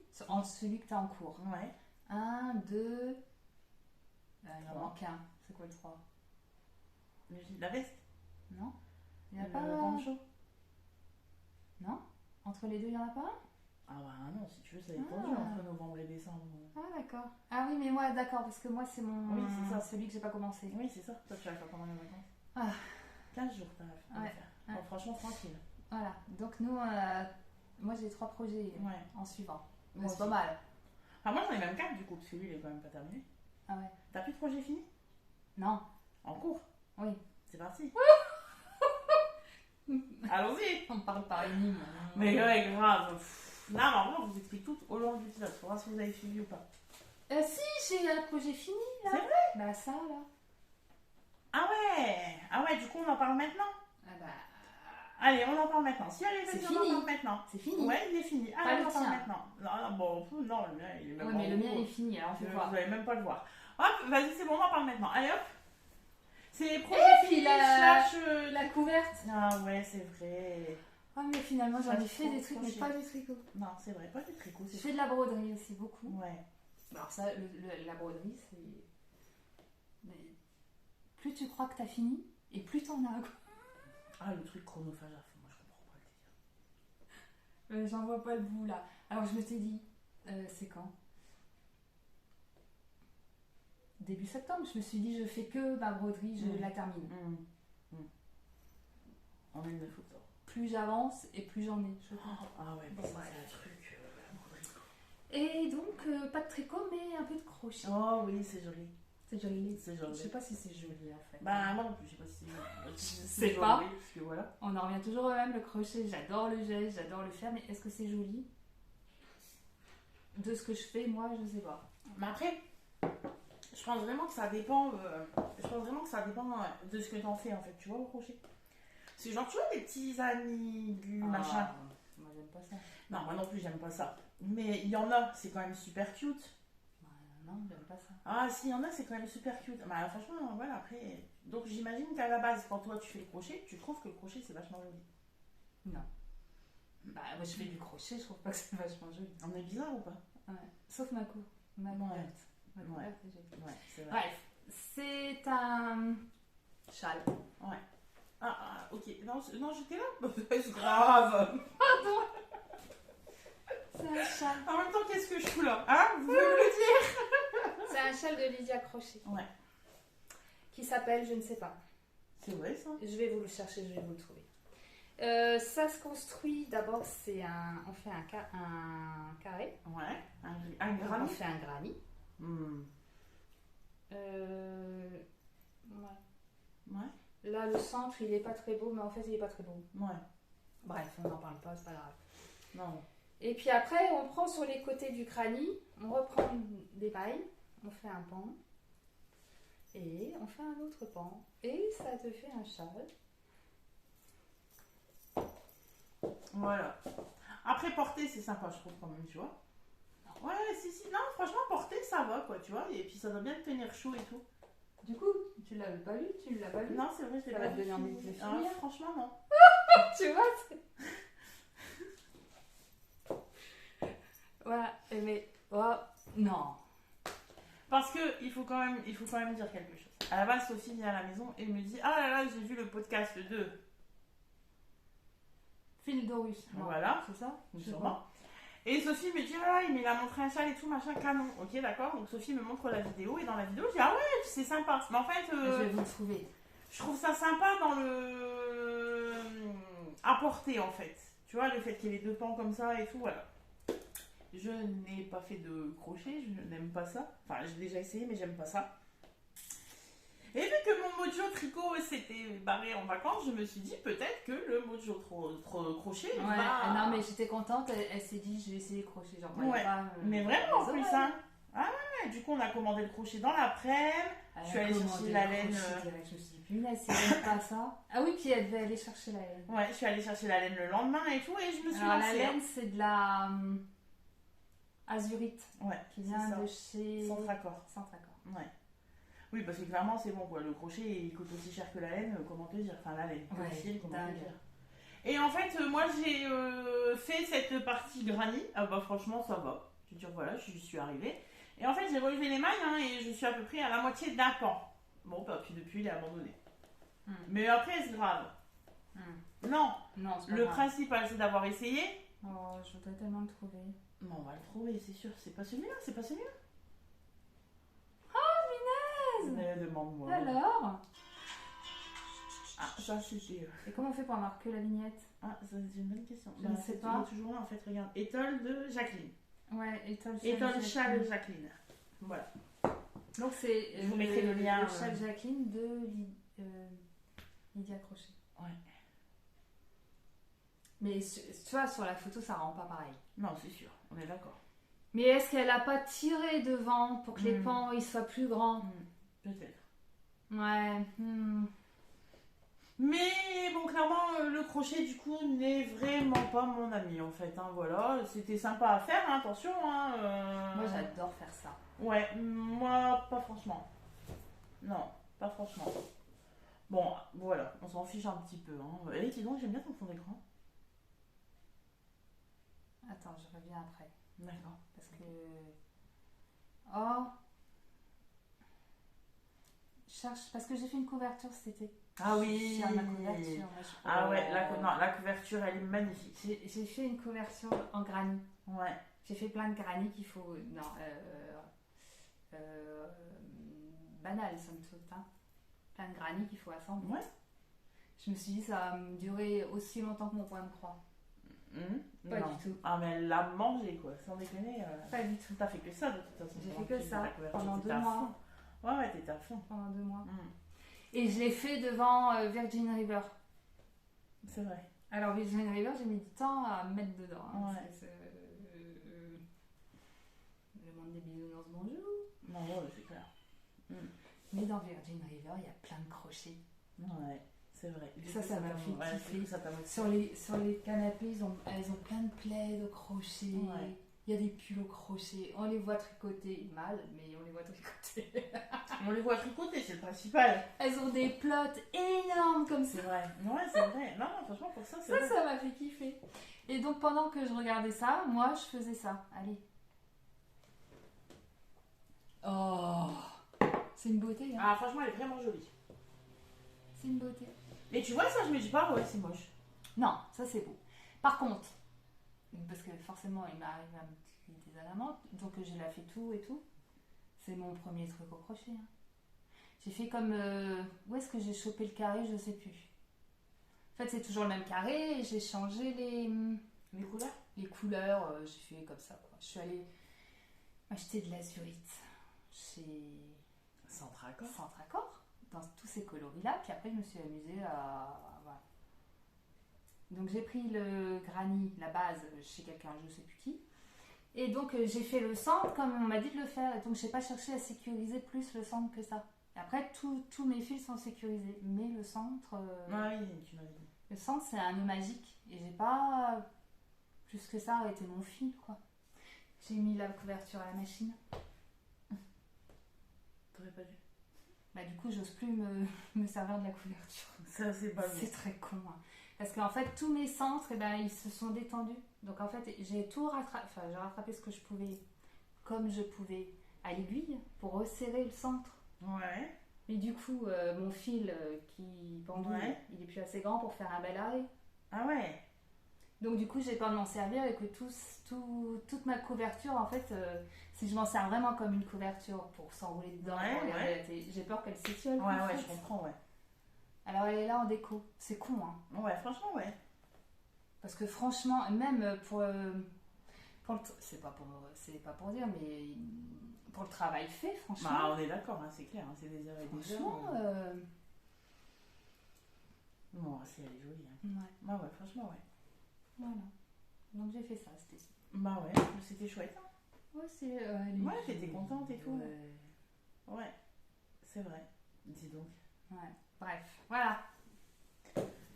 celui que tu as en cours. Ouais. 1, 2. Il en 3. manque un. C'est quoi le 3? La veste? Non? Il n'y en a Le pas poncho? Non? Entre les deux, il n'y en a pas un? Ah bah non, si tu veux, ça va être tendu entre novembre et décembre. Ah d'accord. Ah oui, mais moi, d'accord, parce que moi, c'est mon... Oui, c'est ça. Celui que j'ai pas commencé. Oui, c'est ça. Toi, tu vas faire pendant les vacances. Ah. 15 jours, t'as à faire. Ouais. Bon, franchement, tranquille. Voilà. Donc nous, moi, j'ai 3 projets en suivant. Mais Moi c'est pas aussi. mal. Enfin, moi, j'en ai même 4 du coup, parce que lui, il est quand même pas terminé. Ah ouais. T'as plus de projet fini? Non. En cours? Oui. C'est parti. Allons-y. On parle par énigme. Mais ouais, grave. Non, mais en vrai, on vous explique tout au long de l'épisode. Faut voir si vous avez suivi ou pas. Si, j'ai un projet fini, là. C'est vrai? Bah ça, là. Ah ouais, du coup, on en parle maintenant. Ah bah... Allez, on en parle maintenant. Si, allez, C'est vas-y, on en fini. parle maintenant. C'est fini. Ouais, il est fini. Pas Allez, le on en parle tien. maintenant. Non, bon, non, le mien, il est même Ouais, pas mais en le mien cours. est fini, alors on fait voir. Vous allez même pas le voir. Hop, vas-y, c'est bon, on en parle maintenant. Allez, hop. C'est projet Et puis fini, la- slash... La couverte. Ah ouais, c'est vrai. Ah, mais finalement, j'en Ça, ai fait faut des trucs, mais franchir. pas du tricot. Non, c'est vrai, pas du tricot, Je c'est fais de la broderie aussi, beaucoup. Ouais. Alors ça, la broderie, c'est... Mais plus tu crois que t'as fini, et plus t'en as, quoi. Ah, le truc chronophage à fond, moi je comprends pas le délire. J'en vois pas le bout, là. Alors, je m'étais dit, c'est quand? Début septembre, je me suis dit, je fais que ma broderie, je la termine. On est le 9 octobre. Plus j'avance, et plus j'en ai. Je comprends. Ah ouais, mais Bon, ça, ouais. c'est le truc, la broderie. Et donc, pas de tricot, mais un peu de crochet. Oh oui, c'est joli. C'est joli. C'est Je joli. sais pas si c'est joli, en fait. Bah, moi non plus, je sais pas si c'est Je sais joli, pas. parce que voilà. On en revient toujours au même, le crochet, j'adore le geste, j'adore le faire, mais est-ce que c'est joli? De ce que je fais, moi, je sais pas. Mais après, je pense vraiment que ça dépend. De ce que t'en fais en fait, tu vois, au crochet. C'est genre, tu vois, les petits amis, machin. Moi, j'aime pas ça. Non, moi non plus, j'aime pas ça. Mais il y en a, c'est quand même super cute. Non, j'aime pas ça. Ah, si, il y en a, c'est quand même super cute. Bah, franchement, voilà, après. Donc, j'imagine qu'à la base, quand toi tu fais le crochet, tu trouves que le crochet c'est vachement joli. Non. Bah, moi, je fais du crochet, je trouve pas que c'est vachement joli. On est bizarre ou pas? Ouais. Sauf ma couverte. Ma Ouais. couverte. Ma Ouais. couverte est jolie. Ouais, c'est vrai. Bref, c'est un châle. Ouais. Ah, ok. Non, j'étais là. C'est grave. C'est un châle. En même temps, qu'est-ce que je fous là? Hein? Vous pouvez me le dire? C'est un châle de Lydia Crochet. Ouais. Qui s'appelle, je ne sais pas. C'est vrai ça? Je vais vous le chercher, je vais vous le trouver. Ça se construit, d'abord, on fait un carré. Ouais. Un On granit. fait un granit. Hmm. Ouais. Ouais. Là, le centre, il est pas très beau, mais en fait, il est pas très beau. Ouais. Bref, on n'en parle pas, c'est pas grave. Non. Et puis après, on prend sur les côtés du granit, on reprend des pailles, on fait un pan, et on fait un autre pan, et ça te fait un châle. Voilà. Après, porter, c'est sympa, je trouve, quand même, tu vois. Ouais, si. Non, franchement, porter, ça va, quoi, tu vois. Et puis, ça doit bien te tenir chaud et tout. Du coup, tu l'avais pas vu, tu ne l'as pas vu. Non, c'est vrai, je l'ai Ça pas va te vu donner envie de le finir. finir. Franchement, non. Tu vois, voilà, mais oh, non. Parce que il faut quand même dire quelque chose. À la base, Sophie vient à la maison et me dit: ah là là, j'ai vu le podcast de Phil Dorus. Voilà. C'est ça. sûrement. Et Sophie me dit: ah, il m'a montré un châle et tout, machin, canon. Ok, d'accord. Donc Sophie me montre la vidéo et dans la vidéo, je dis: ah ouais, c'est sympa. Mais en fait, Je vais vous le trouver. je trouve ça sympa dans le apporter en fait. Tu vois, le fait qu'il y ait les deux pans comme ça et tout, voilà. Je n'ai pas fait de crochet, je n'aime pas ça. Enfin, j'ai déjà essayé, mais j'aime pas ça. Et vu que mon mojo tricot s'était barré en vacances, je me suis dit peut-être que le mojo crochet Ouais, va... non mais j'étais contente, elle s'est dit je vais essayer de crochet, genre Ouais, pas, mais vraiment en les plus, oreilles. hein. Ah ouais, du coup on a commandé le crochet dans l'après-midi. Je suis allée chercher la laine. Je me suis dit punaise, c'est même pas ça. Ah oui, puis elle devait aller chercher la laine. Ouais, je suis allée chercher la laine le lendemain et tout, et je me suis Alors la lancée. laine c'est de la azurite Ouais, qui c'est vient ça. de chez Sans raccord. Centraccord. Ouais. Oui, parce que clairement, c'est bon, quoi. Le crochet, il coûte aussi cher que la laine, comment te dire? Enfin, la laine, Ouais, le fil, comment dingue. te dire? Et en fait, moi, j'ai fait cette partie granit. Ah bah, franchement, ça va. Je veux dire, voilà, j'y suis arrivée. Et en fait, j'ai relevé les mailles, hein, et je suis à peu près à la moitié d'un pan. Bon, bah, puis depuis, il est abandonné. Mais après, c'est grave. Non, Non, c'est pas le grave. principal, c'est d'avoir essayé. Oh, je voudrais tellement le trouver. Non, on va le trouver, c'est sûr. C'est pas celui-là, c'est pas celui-là. Mais demande-moi. Alors, Ah, ça, c'était... et comment on fait pour avoir que la vignette? Ah, ça, c'est une bonne question. Je ne sais c'est pas. toujours là, en fait, regarde. Étole de Jacqueline. Ouais, étole Châle Jacqueline. Voilà. Donc c'est Je vous mettrai le lien, le châle Jacqueline de Lydia Crochet. Ouais. Mais tu vois, sur la photo, ça rend pas pareil. Non, c'est sûr, on est d'accord. Mais est-ce qu'elle a pas tiré devant pour que les pans ils soient plus grands? Peut-être. Ouais. Mais bon, clairement, le crochet, du coup, n'est vraiment pas mon ami, en fait. Hein, voilà, c'était sympa à faire, hein, attention. Hein, Moi, j'adore faire ça. Ouais, moi, pas franchement. Non, pas franchement. Bon, voilà, on s'en fiche un petit peu. Hein. Et dis donc, j'aime bien ton fond d'écran. Attends, je reviens après. D'accord. Parce que... Oh, je cherche... Parce que j'ai fait une couverture cet été. Ah oui. Je cherche ma couverture. Moi, Ah ouais, non, la couverture, elle est magnifique. J'ai fait une couverture en granit. Ouais. J'ai fait plein de granit qu'il faut... Non, banal, somme toute. Hein. Plein de granit qu'il faut assembler. Ouais. Je me suis dit, ça va me durer aussi longtemps que mon point de croix. Pas Non. du tout. Ah, mais elle l'a mangé, quoi. Sans déconner. Pas du tout. T'as fait que ça, de toute façon. J'ai fait que ça pendant 2 mois. Ouais, t'étais à fond. Pendant 2 mois. Et je l'ai fait devant Virgin River. C'est vrai. Alors, Virgin River, j'ai mis du temps à me mettre dedans. Hein. Ouais. Le monde des bisounours, bonjour. Non, ouais, c'est clair. Mais dans Virgin River, il y a plein de crochets. Ouais, c'est vrai. Ça m'a fait kiffer. Ça t'a Sur les canapés, elles ont plein de plaids au crochet. Ouais. Il y a des pulls au crochet. On les voit tricoter mal, mais on les voit tricoter. On les voit tricoter, c'est le principal. Elles ont des plots énormes comme ça. C'est vrai. Ouais, c'est vrai. Non, franchement, pour ça, c'est vrai. Ça m'a fait kiffer. Et donc, pendant que je regardais ça, moi, je faisais ça. Allez. Oh, c'est une beauté. Hein. Ah, franchement, elle est vraiment jolie. C'est une beauté. Et tu vois, ça, je me dis pas, ouais, c'est moche. Non, ça, c'est beau. Par contre, parce que forcément, il m'arrive un petit désagrément, donc je la fais tout et tout. C'est mon premier truc au crochet. Hein. J'ai fait comme... où est-ce que j'ai chopé le carré? Je sais plus. En fait, c'est toujours le même carré et j'ai changé Les couleurs. Les couleurs, j'ai fait comme ça. Quoi. Je suis allée acheter de l'azurite chez Centracor. Centracor, dans tous ces coloris-là. Puis après, je me suis amusée à... Voilà. Donc, j'ai pris le granit, la base, chez quelqu'un, je ne sais plus qui. Et donc, j'ai fait le centre comme on m'a dit de le faire. Et donc, je n'ai pas cherché à sécuriser plus le centre que ça. Et après, tous mes fils sont sécurisés. Mais le centre... Ah oui, tu m'avais dit. Le centre, c'est un nœud magique. Et j'ai pas... Plus que ça, arrêté mon fil, quoi. J'ai mis la couverture à la machine. T'aurais pas dû. Bah, du coup, j'ose plus me servir de la couverture. Ça, c'est pas C'est très con. Hein. Parce qu'en fait, tous mes centres, eh ben, ils se sont détendus. Donc, en fait, j'ai tout rattrapé. Enfin, j'ai rattrapé ce que je pouvais, comme je pouvais, à l'aiguille, pour resserrer le centre. Ouais. Mais du coup, mon fil qui pendouille, Ouais. il est plus assez grand pour faire un bel arrêt. Ah ouais. Donc, du coup, j'ai peur de m'en servir et que toute ma couverture, en fait, si je m'en sers vraiment comme une couverture pour s'enrouler dedans, Ouais, pour regarder ouais. la télé, j'ai peur qu'elle s'étiole. Ouais, en ouais, fait. je comprends, ouais. Alors, elle est là en déco. C'est con, hein. Ouais, franchement, ouais. Parce que franchement, même pour c'est pas pour dire, mais pour le travail fait, franchement. Bah, on est d'accord, hein, c'est clair, hein, c'est des heures et des heures. Franchement, Bon, c'est elle est jolie. Hein. ouais, Bah ouais, franchement, ouais. voilà. Donc j'ai fait ça, c'était. Bah ouais, c'était chouette. Hein. Ouais, c'est. Ouais, t'étais contente et tout. Ouais. Ouais, c'est vrai. Dis donc. Ouais. Bref, voilà.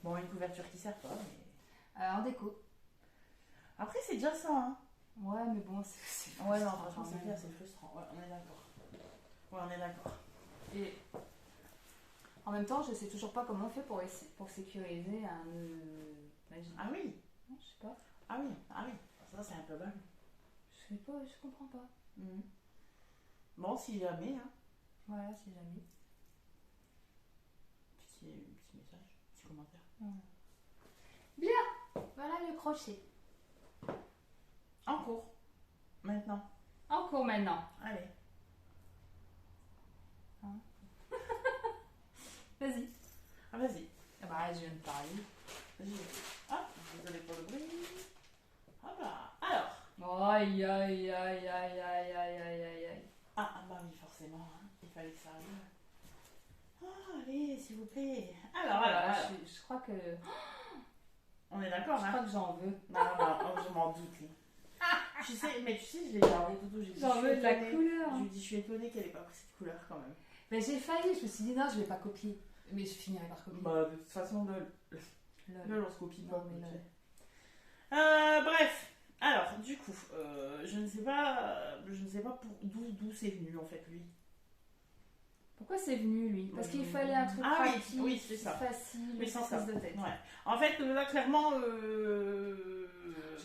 Bon, une couverture qui sert pas, mais... En déco. Après, c'est déjà ça, hein. Ouais, mais bon, c'est Ouais, non, frustrant franchement, quand c'est même. clair, c'est frustrant. Ouais, on est d'accord. Ouais, on est d'accord. Et en même temps, je sais toujours pas comment on fait pour sécuriser un magique. Ah oui. Non, je sais pas. Ah oui, ah oui. Ça, c'est un peu bas. Je sais pas, je comprends pas. Bon, si jamais, hein. Voilà, si jamais. Petit message, petit commentaire. Voilà le crochet. En cours. Maintenant. En cours maintenant. Allez. Vas-y. Ah, vas-y. Ah bah, je viens de parler. Vas-y. Hop, désolé pour le bruit. Hop là. Alors. Aïe, aïe, aïe, aïe, aïe, aïe, aïe, aïe, aïe. Ah, bah oui, forcément. Hein. Il fallait que ça arrive. Ah, allez, s'il vous plaît. Alors, Voilà, alors. je crois que... On est d'accord, Je hein. crois que j'en veux. Non, je m'en doute. Tu sais, je l'ai gardé, Doudou. J'ai dit, J'en je suis veux de la étonnée. couleur. Je lui dis, je suis étonnée qu'elle ait pas pris cette couleur quand même. Mais j'ai failli, je me suis dit non, je vais pas copier. Mais je finirai par copier. Bah, de toute façon, Lol. on se copie Non, pas. mais tu lol. sais. Bref, alors, du coup, je ne sais pas d'où c'est venu en fait, lui. Pourquoi c'est venu lui? Parce qu'il fallait un truc Ah oui, pratique, oui, c'est ça. facile, Oui, sans c'est ça. prise de tête. Ouais. En fait, là, clairement,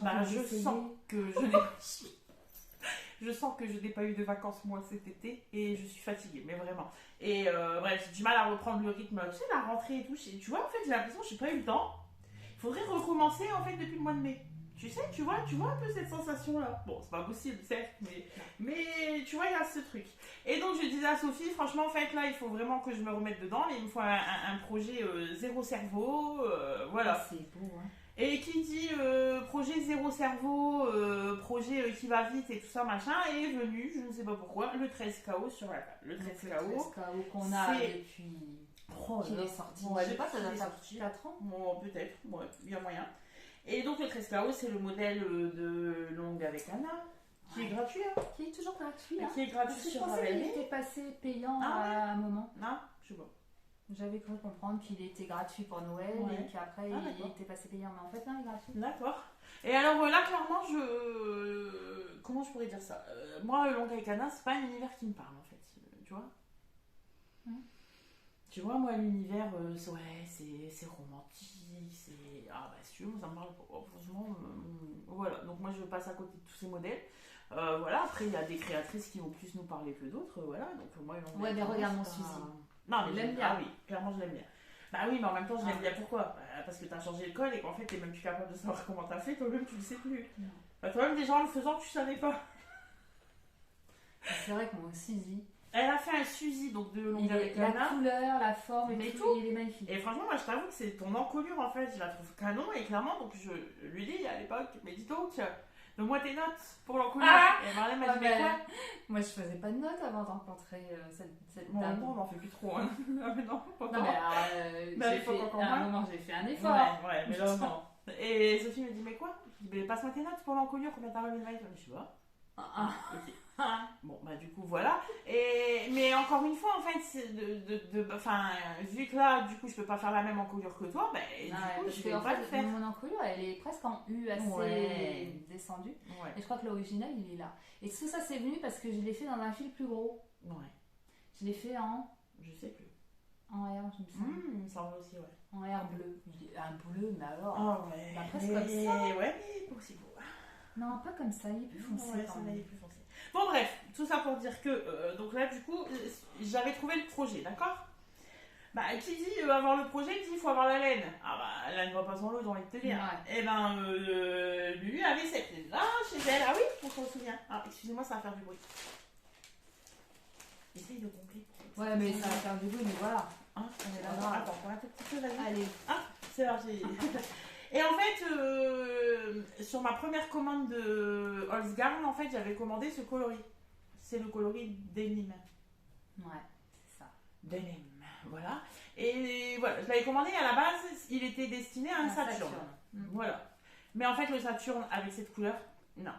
Bah, je sens que je n'ai pas eu de vacances moi cet été et je suis fatiguée, mais vraiment. Et bref, j'ai du mal à reprendre le rythme, tu sais, la rentrée et tout. Tu vois, en fait, j'ai l'impression que j'ai pas eu le temps. Il faudrait recommencer en fait depuis le mois de mai. Tu sais, tu vois un peu cette sensation-là. Bon, c'est pas possible, certes, mais tu vois, il y a ce truc. Et donc, je disais à Sophie, franchement, en fait, là, il faut vraiment que je me remette dedans. Il me faut un projet zéro cerveau, voilà. C'est beau, hein. Et qui dit projet zéro cerveau, projet qui va vite et tout ça, machin, est venu, je ne sais pas pourquoi, le 13 KO sur la table. Le 13 KO qu'on a depuis qu'il est sorti. Bon, je sais pas, ça doit faire 4 ans. Bon, peut-être, ouais, il y a moyen. Et donc le 13 KO, c'est le modèle de Longue avec Anna, qui est gratuit. Hein. Qui est toujours gratuit. Hein. Qui est gratuit Parce que sur je pensais Ravelry. qu'il était passé payant Ah, à un moment. Non, je sais pas. J'avais cru comprendre qu'il était gratuit pour Noël et qu'après il était passé payant. Mais en fait, non, il est gratuit. D'accord. Et alors là, clairement, comment je pourrais dire ça moi, Longue avec Anna, c'est pas un univers qui me parle en fait. Tu vois Tu vois, moi, l'univers, c'est romantique, c'est... Ah bah, si tu veux, ça me parle pas. Franchement, voilà. Donc moi, je passe à côté de tous ces modèles. Voilà, après, il y a des créatrices qui vont plus nous parler que d'autres, voilà. Donc moi, ouais, mais regarde mon Suzy. Non, mais j'aime bien. Ah oui, clairement, je l'aime bien. Bah oui, mais en même temps, je l'aime bien. Pourquoi parce que t'as changé le code et qu'en fait, t'es même plus capable de savoir comment t'as fait, toi-même, tu le sais plus. Bah, toi-même, déjà, en le faisant, tu savais pas. C'est vrai que mon Suzy... Elle a fait un Suzy, donc de Longue avec la Anna. couleur, la forme et tout, il est magnifique. Et franchement, moi je t'avoue que c'est ton encolure en fait, je la trouve canon et clairement, donc je lui dis à l'époque, mais dis donc, donne-moi tes notes pour l'encolure. Et Marlène m'a dit, mais quoi moi je faisais pas de notes avant de rencontrer cette bon, dame. on n'en fait plus trop. Hein. Ah, mais non, pas non, mais à un moment j'ai fait un effort. Ouais, mais là non. Et Sophie me dit, mais quoi? Je dis, mais passe-moi tes notes pour l'encolure, combien t'as remis de mail? Je sais pas. Ok. Bon, bah du coup, voilà. Mais encore une fois, en fait, c'est vu que là, du coup, je peux pas faire la même encolure que toi, bah, du coup, je vais pas le faire. Mon encolure, elle est presque en U, assez descendue. Ouais. Et je crois que l'original, il est là. Et tout ça, c'est venu parce que je l'ai fait dans un fil plus gros. Ouais. Je l'ai fait en... Je sais plus. En R, je me sens. Il me semble aussi, ouais. En R bleu. Un bleu, mais alors... Ah ouais. Bah, presque comme ça. Ouais, mais pas aussi beau. Non, pas comme ça, il est plus foncé. Ouais, ça, il est plus foncé. Bon, bref, tout ça pour dire que, donc là, du coup, j'avais trouvé le projet, d'accord? Bah, qui dit avoir le projet, dit il faut avoir la laine. Ah bah, la laine va pas sans l'eau, j'ai envie de te dire. Ouais. Et ben, lui avait cette laine-là chez elle. Ah oui, on s'en souvient. Ah, excusez-moi, ça va faire du bruit. Essaye de compter. Ouais, mais ça va faire du bruit, mais voilà. Hein, on est là. Attends, encore un tout petit peu, vas-y. Allez. Ah, c'est parti. Et en fait, sur ma première commande de Holzgarn, en fait, j'avais commandé ce coloris. C'est le coloris Denim. Ouais, c'est ça. Denim, voilà. Et voilà, je l'avais commandé à la base, il était destiné à un Saturne. Voilà. Mais en fait, le Saturne avec cette couleur, non.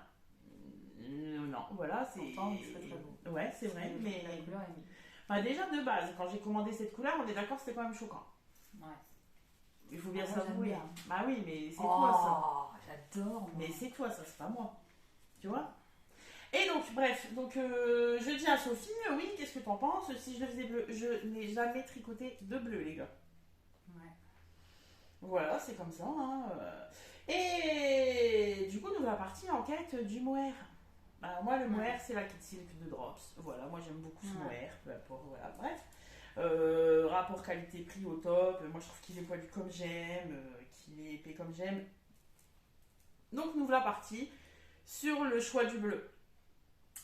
Non, voilà, c'est... Pourtant, il serait très beau. Ouais, c'est vrai, mais... La couleur est mise. Enfin, déjà, de base, quand j'ai commandé cette couleur, on est d'accord, c'était quand même choquant. Ouais. Il faut bien s'avouer. Bah oui, mais c'est toi ça. J'adore. Moi. Mais c'est toi ça, c'est pas moi. Tu vois? Et donc, bref, donc je dis à Sophie, oui, qu'est-ce que t'en penses? Si je le faisais bleu, je n'ai jamais tricoté de bleu, les gars. Ouais. Voilà, c'est comme ça. Hein. Et du coup, nous voilà partie en quête du mohair. Alors, moi, le mohair, c'est la Kid Silk de Drops. Voilà, moi j'aime beaucoup ce mohair, peu importe, voilà, bref. Rapport qualité-prix au top. Moi je trouve qu'il est poilu comme j'aime, qu'il est épais comme j'aime. Donc nous voilà partis sur le choix du bleu.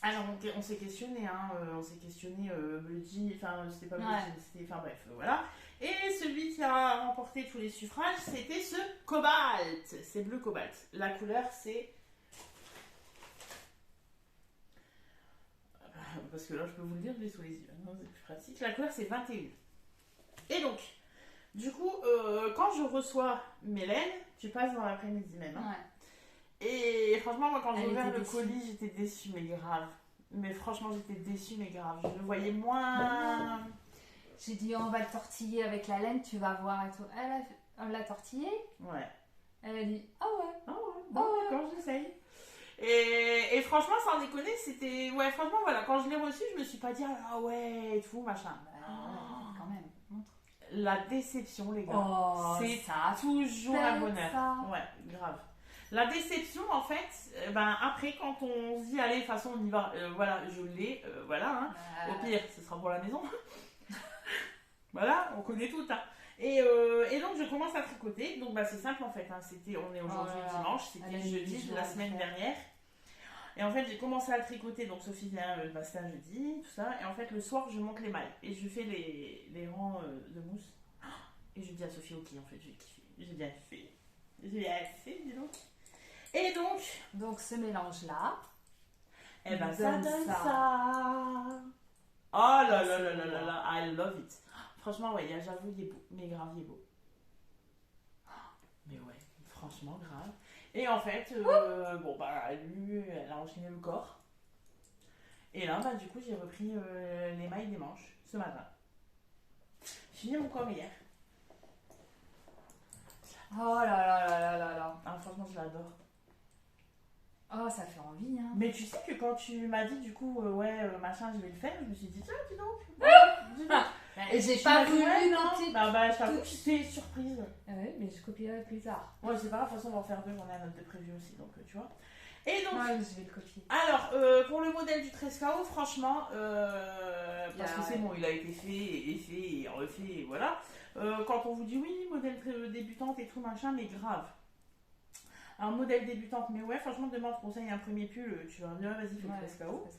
Alors on s'est questionné, hein, bleu jean, enfin c'était pas bleu jean, c'était, enfin bref, voilà. Et celui qui a remporté tous les suffrages, c'était ce cobalt. C'est bleu cobalt. La couleur c'est... Parce que là, je peux vous le dire, je l'ai sous les yeux. Non, c'est plus pratique. La couleur, c'est 21. Et donc, du coup, quand je reçois mes laines, tu passes dans l'après-midi même. Hein. Ouais. Et franchement, moi, quand j'ai ouvert le colis, j'étais déçue, mais grave. Mais franchement, j'étais déçue, mais grave. Je le voyais moins... J'ai dit, on va le tortiller avec la laine, tu vas voir et tout. On l'a tortillé. Ouais. Elle a dit, ah ouais. Ah ouais, bon, d'accord, j'essaye. Et franchement, sans déconner, c'était... Ouais, franchement, voilà, quand je l'ai reçu, je me suis pas dit, ah ouais, et tout, machin. Quand même, montre. La déception, les gars. C'est toujours un bonheur. Ça. Ouais, grave. La déception, en fait, après, quand on se dit, allez, de toute façon, on y va, voilà, je l'ai, voilà, hein. Au pire, ce sera pour la maison. Voilà, on connaît tout, hein. Et donc, je commence à tricoter. Donc, c'est simple, en fait, hein. On est aujourd'hui dimanche, c'était jeudi de la semaine dernière. Et en fait, j'ai commencé à tricoter, donc Sophie vient le matin jeudi, tout ça. Et en fait, le soir, je monte les mailles et je fais les rangs de mousse. Et je dis à Sophie, ok, en fait, j'ai kiffé. J'ai bien fait. J'ai bien fait, dis donc. Et donc ce mélange-là, ça donne ça. Oh là là là là là là, I love it. Franchement, ouais, j'avoue, il est beau. Mais grave, il est beau. Mais ouais, franchement, grave. Et en fait, lui, elle a enchaîné le corps. Et là, du coup, j'ai repris les mailles des manches ce matin. J'ai fini mon corps hier. Oh là là là là là là. Ah, franchement, je l'adore. Oh, ça fait envie, hein. Mais tu sais que quand tu m'as dit, du coup, machin, je vais le faire, je me suis dit, tiens, dis donc. Et j'ai pas voulu copier. Je t'avoue que j'étais surprise. Ouais, mais je copierai plus tard. Ouais, c'est pas grave, de toute façon, on va en faire deux, j'en ai un autre de prévu aussi, donc tu vois. Et donc, ouais, je vais le copier. Alors, pour le modèle du 13KO, franchement, parce que c'est bon, il a été fait et refait, et voilà. Quand on vous dit oui, modèle débutante et tout machin, mais grave. Un modèle débutante, mais ouais, franchement, demain, on te conseille un premier pull, tu vas bien, vas-y, fais le 13KO. En plus,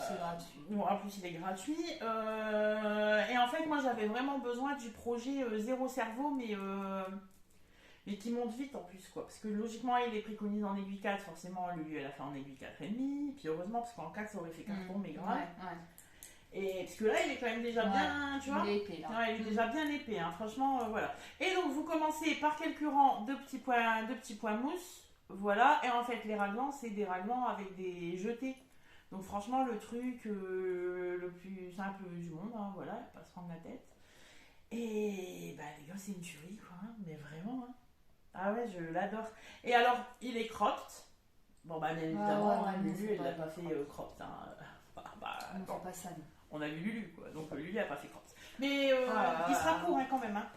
c'est gratuit. Bon, en plus, il est gratuit. Et en fait, moi, j'avais vraiment besoin du projet Zéro Cerveau, mais qui monte vite en plus, quoi. Parce que logiquement, il est préconisé en aiguille 4, forcément, lui, elle a fait en aiguille 4,5. Puis heureusement, parce qu'en 4, ça aurait fait carton, mais grave. Ouais. Et parce que là, il est quand même déjà bien, tu vois. Il est épais, là. Ouais, il est déjà bien épais, hein, franchement, voilà. Et donc, vous commencez par quelques rangs de petits points mousse, voilà. Et en fait, les raglans, c'est des raglans avec des jetés. Donc, franchement, le truc le plus simple du monde, hein, voilà, pas se prendre la tête. Et les gars, c'est une tuerie, quoi, hein, mais vraiment, hein. Ah ouais, je l'adore. Et alors, il est cropped. Bon, bien évidemment, Lulu, elle l'a pas fait cropped, hein. On ne fait pas ça, non. On a vu Lulu, quoi. Donc Lulu a pas fait cropped. Mais il sera court, hein, quand même, hein.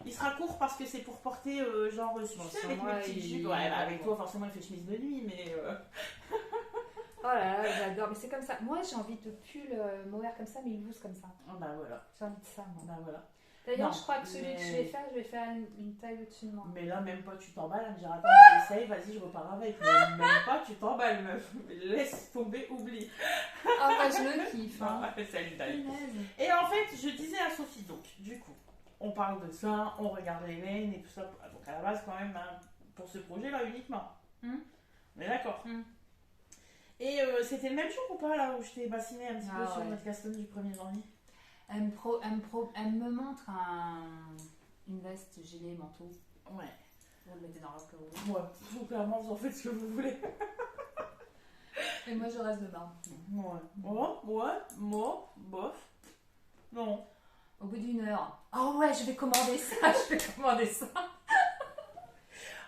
Il sera court parce que c'est pour porter, genre, tu sais, avec mes petites jupes. Ouais, avec toi, forcément, il fait chemise de nuit, mais... Oh là là, j'adore. Mais c'est comme ça. Moi, j'ai envie de pull mohair comme ça, mais il loose comme ça. Voilà. J'ai envie de ça, moi. Voilà. D'ailleurs, je crois que celui que je vais faire une taille au-dessus de moi. Mais là, même pas, tu t'emballes. Elle me dira, attends, j'essaye, vas-y, je repars avec. Mais même pas, tu t'emballes, meuf. Laisse tomber, oublie. Ah, moi, je le kiffe. Hein. Salut, taille. Et en fait, je disais à Sophie, donc, du coup, on parle de ça, on regarde les laines et tout ça. Donc, à la base, quand même, hein, pour ce projet-là uniquement. On est d'accord. Et c'était le même jour ou pas, là, où je t'ai bassiné un petit peu sur notre custom du 1er janvier? Elle me montre une veste, gilet, manteau. Ouais. Vous le mettez dans l'ordre que vous voulez. Ouais, vous, clairement, vous en faites ce que vous voulez. Et moi, je reste dedans. Ouais, bof. Non. Au bout d'une heure. Oh ouais, je vais commander ça,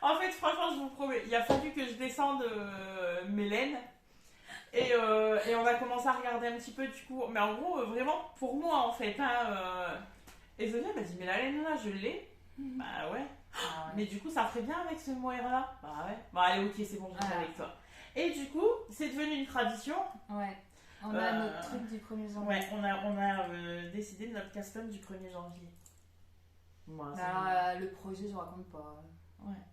En fait, franchement, je vous promets, il a fallu que je descende mes laines. Et on a commencé à regarder un petit peu du coup, mais en gros, vraiment pour moi en fait. Hein, et Zonia m'a dit, mais la laine là, je l'ai. Bah ouais. Mais du coup, ça ferait bien avec ce mohair là. Bah ouais. Bon, allez, ok, c'est bon, je suis avec toi. Et du coup, c'est devenu une tradition. Ouais. On a notre truc du 1er janvier. Ouais, on a décidé de notre custom du 1er janvier. Moi, le projet, je raconte pas. Ouais.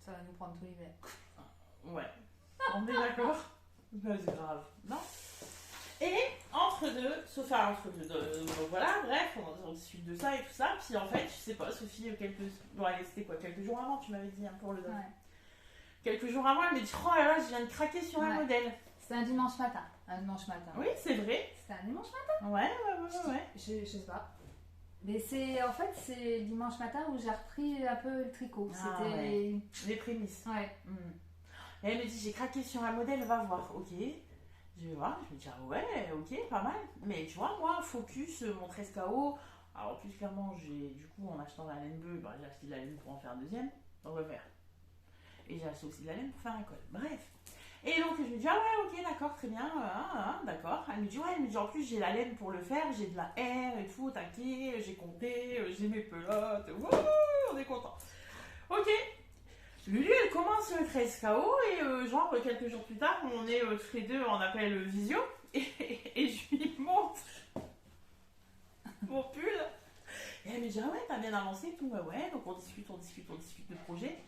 Ça va nous prendre tout l'hiver. Ouais. On est d'accord. C'est grave. Non. Et entre deux, voilà, bref, on discute de ça et tout ça. Puis en fait, je sais pas, Sophie, c'était quoi, quelques jours avant, tu m'avais dit, hein, pour le dos. Ouais. Quelques jours avant, elle me dit, oh là là, je viens de craquer sur un modèle. C'était un dimanche matin. Oui, c'est vrai. C'était un dimanche matin. Ouais. Je sais pas. Mais c'est dimanche matin où j'ai repris un peu le tricot. C'était les prémices. Ouais. Et elle me dit, j'ai craqué sur un modèle, va voir. Ok. Je vais voir, je me dis, ah ouais, ok, pas mal. Mais tu vois, moi, focus, mon 13KO. Alors, plus clairement, du coup, en achetant la laine bleue, j'ai acheté de la laine pour en faire un deuxième, dans le vert. Et j'ai acheté aussi de la laine pour faire un col. Bref. Et donc, je me dis, ah ouais, ok, d'accord, très bien, d'accord. Elle me dit, en plus, j'ai la laine pour le faire, j'ai de la R et tout, t'inquiète, j'ai compté, j'ai mes pelotes, wouh, on est content. Ok. Lulu, elle commence sur le 13KO et genre quelques jours plus tard, on est tous les deux en appel visio et je lui montre mon pull. Et elle me dit, ah ouais, t'as bien avancé et tout. Ouais, donc on discute de projet.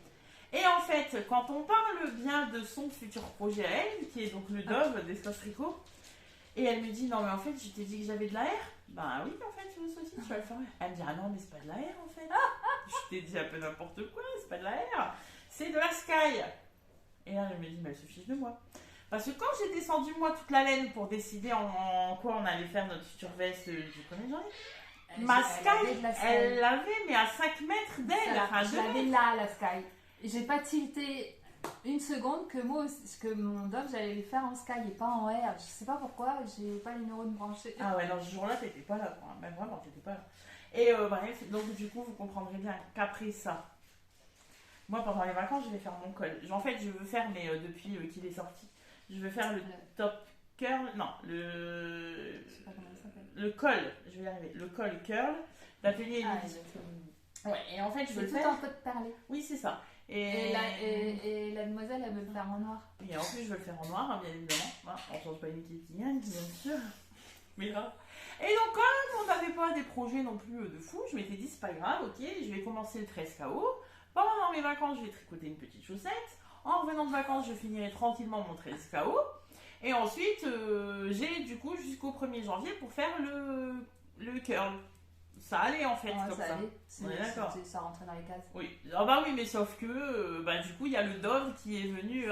Et en fait, quand on parle bien de son futur projet à elle, qui est donc le Dove d'Espace Tricot, et elle me dit, non mais en fait, je t'ai dit que j'avais de l'air. Ben oui, en fait, aussi, tu vas le faire. Elle me dit, ah non, mais c'est pas de l'air en fait. Je t'ai dit un peu n'importe quoi, c'est pas de l'air. C'est de la Sky. Et là, elle me dit, mais elle se fiche de moi. Parce que quand j'ai descendu moi toute la laine pour décider en quoi on allait faire notre future veste du 1er janvier, ma Sky, elle l'avait, mais à 5 mètres d'elle. Je l'avais là, la Sky. J'ai pas tilté une seconde que moi, que mon Dove, j'allais le faire en Sky et pas en R. Je sais pas pourquoi, j'ai pas les neurones branchés. Ah ouais, non, ce jour-là, t'étais pas là, quoi. Même vraiment, t'étais pas là. Et bref, donc du coup, vous comprendrez bien qu'après ça, moi, pendant les vacances, je vais faire mon col. En fait, je veux faire, mais depuis qu'il est sorti, je veux faire le top curl, non, Je sais pas comment ça s'appelle. le col, je vais y arriver, le col curl d'atelier Elise. Ouais, et en fait, je veux le faire. C'est tout en côte perlée. Oui, c'est ça. Et la demoiselle, elle veut le faire en noir. Et en plus, je veux le faire en noir, hein, bien évidemment. Voilà, on change pas une équipe qui gagne, bien sûr. Mais là. Et donc, comme on n'avait pas des projets non plus de fou, je m'étais dit, c'est pas grave, ok, je vais commencer le 13KO. Pendant mes vacances, je vais tricoter une petite chaussette. En revenant de vacances, je finirai tranquillement mon 13KO. Et ensuite, j'ai du coup jusqu'au 1er janvier pour faire le curl. Ça allait en fait, comme ça. On est d'accord. Ça rentrait dans les cases. Oui, ah bah oui, mais sauf que du coup, il y a le Dove qui est venu.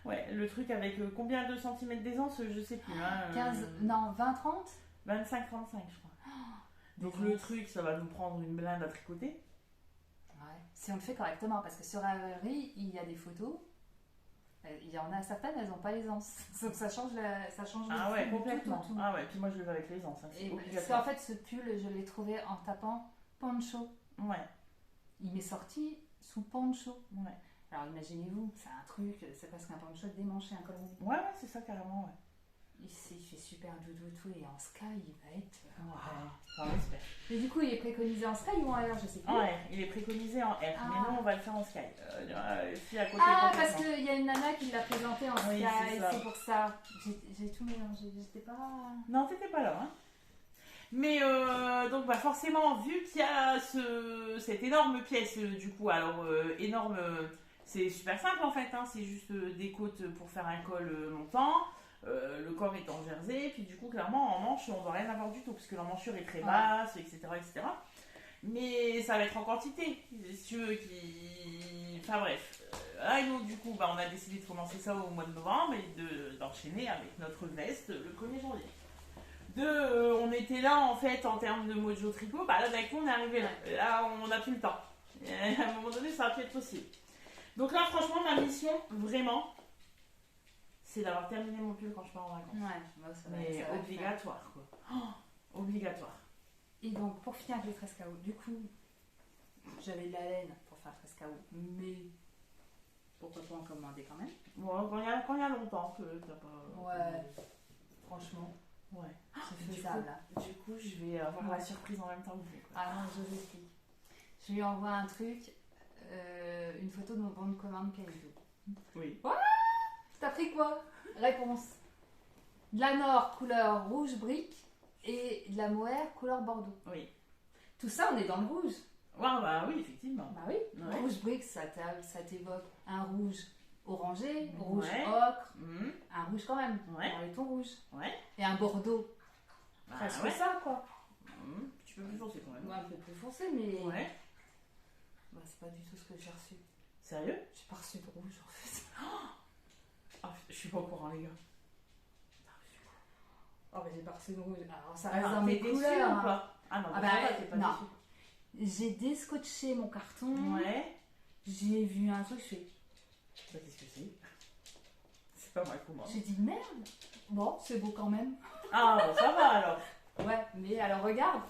Ouais, le truc avec combien de centimètres d'aisance, je sais plus. 15, non, 20, 30 25-35, je crois. Donc le truc, ça va nous prendre une blinde à tricoter. Ouais, si on le fait correctement, parce que sur Ravelry, il y a des photos. Il y en a certaines, elles n'ont pas l'aisance. Donc ça change Ah ouais, complètement. Tout. Ah ouais, puis moi je le veux avec l'aisance. Hein, parce qu'en fait, ce pull, je l'ai trouvé en tapant poncho. Ouais. Il m'est sorti sous poncho. Ouais. Alors imaginez-vous, c'est un truc, c'est presque un poncho démanché, un col roux. Ouais, c'est ça carrément, ouais. Ici, il fait super doudou tout, et en Sky, il va être. Ouais, on espère. Mais du coup, il est préconisé en Sky ou en R, je sais plus. Ouais, il est préconisé en R, mais nous on va le faire en Sky. À côté parce qu'il y a une nana qui l'a présenté en Sky, c'est pour ça. J'ai tout mélangé, j'étais pas. Non, t'étais pas là, hein. Mais donc forcément, vu qu'il y a cette énorme pièce, du coup, alors énorme, c'est super simple en fait, hein, c'est juste des côtes pour faire un col montant. Le corps est en jersey, puis du coup, clairement, en manche, on ne doit rien avoir du tout, parce que l'emmanchure est très basse, etc., etc. Mais ça va être en quantité. Si tu veux, enfin bref. Là, nous, du coup, on a décidé de commencer ça au mois de novembre et d'enchaîner avec notre veste le 1er janvier. On était là, en fait, en termes de mojo tricot, là, d'un coup, on est arrivé là. Là, on n'a plus le temps. Et à un moment donné, ça va plus être possible. Donc là, franchement, ma mission, vraiment, c'est d'avoir terminé mon pull quand je pars en vacances. Ouais, ça va. Mais obligatoire, quoi. Oh, obligatoire. Et donc, pour finir avec les 13KO, du coup, j'avais de la laine pour faire 13KO, mais pourquoi pas en commander quand même. Bon, quand il y a longtemps que t'as pas... Ouais, franchement, ouais. C'est faisable. Du coup, je vais avoir la surprise en même temps que vous. Ah non, je vous explique. Je lui envoie un truc, une photo de mon bon de commande Kaido. Oui. What? T'as pris quoi? Réponse. De la Nord couleur rouge brique et de la Mohair couleur bordeaux. Oui. Tout ça, on est dans le rouge. Ouais, oui, effectivement. Bah oui. Ouais. Rouge brique, ça t'évoque un rouge orangé, rouge ocre, un rouge quand même, un ton rouge. Ouais. Et un bordeaux. Presque ça, quoi. Tu peux plus foncer quand même. Ouais, un peu plus foncé, mais. Ouais. Bah, c'est pas du tout ce que j'ai reçu. Sérieux? J'ai pas reçu de rouge en fait. Je suis pas au courant, les gars. Oh, mais j'ai pas reçu de rouge. Alors, ça reste dans mes couleurs. Ou pas? Ah non, t'es pas non. J'ai descotché mon carton. Ouais. J'ai vu un truc, je fais. Bah, qu'est-ce que c'est? C'est pas mal pour moi. J'ai dit merde. Bon, c'est beau quand même. Ah, bon, ça va alors. Ouais, mais alors regarde.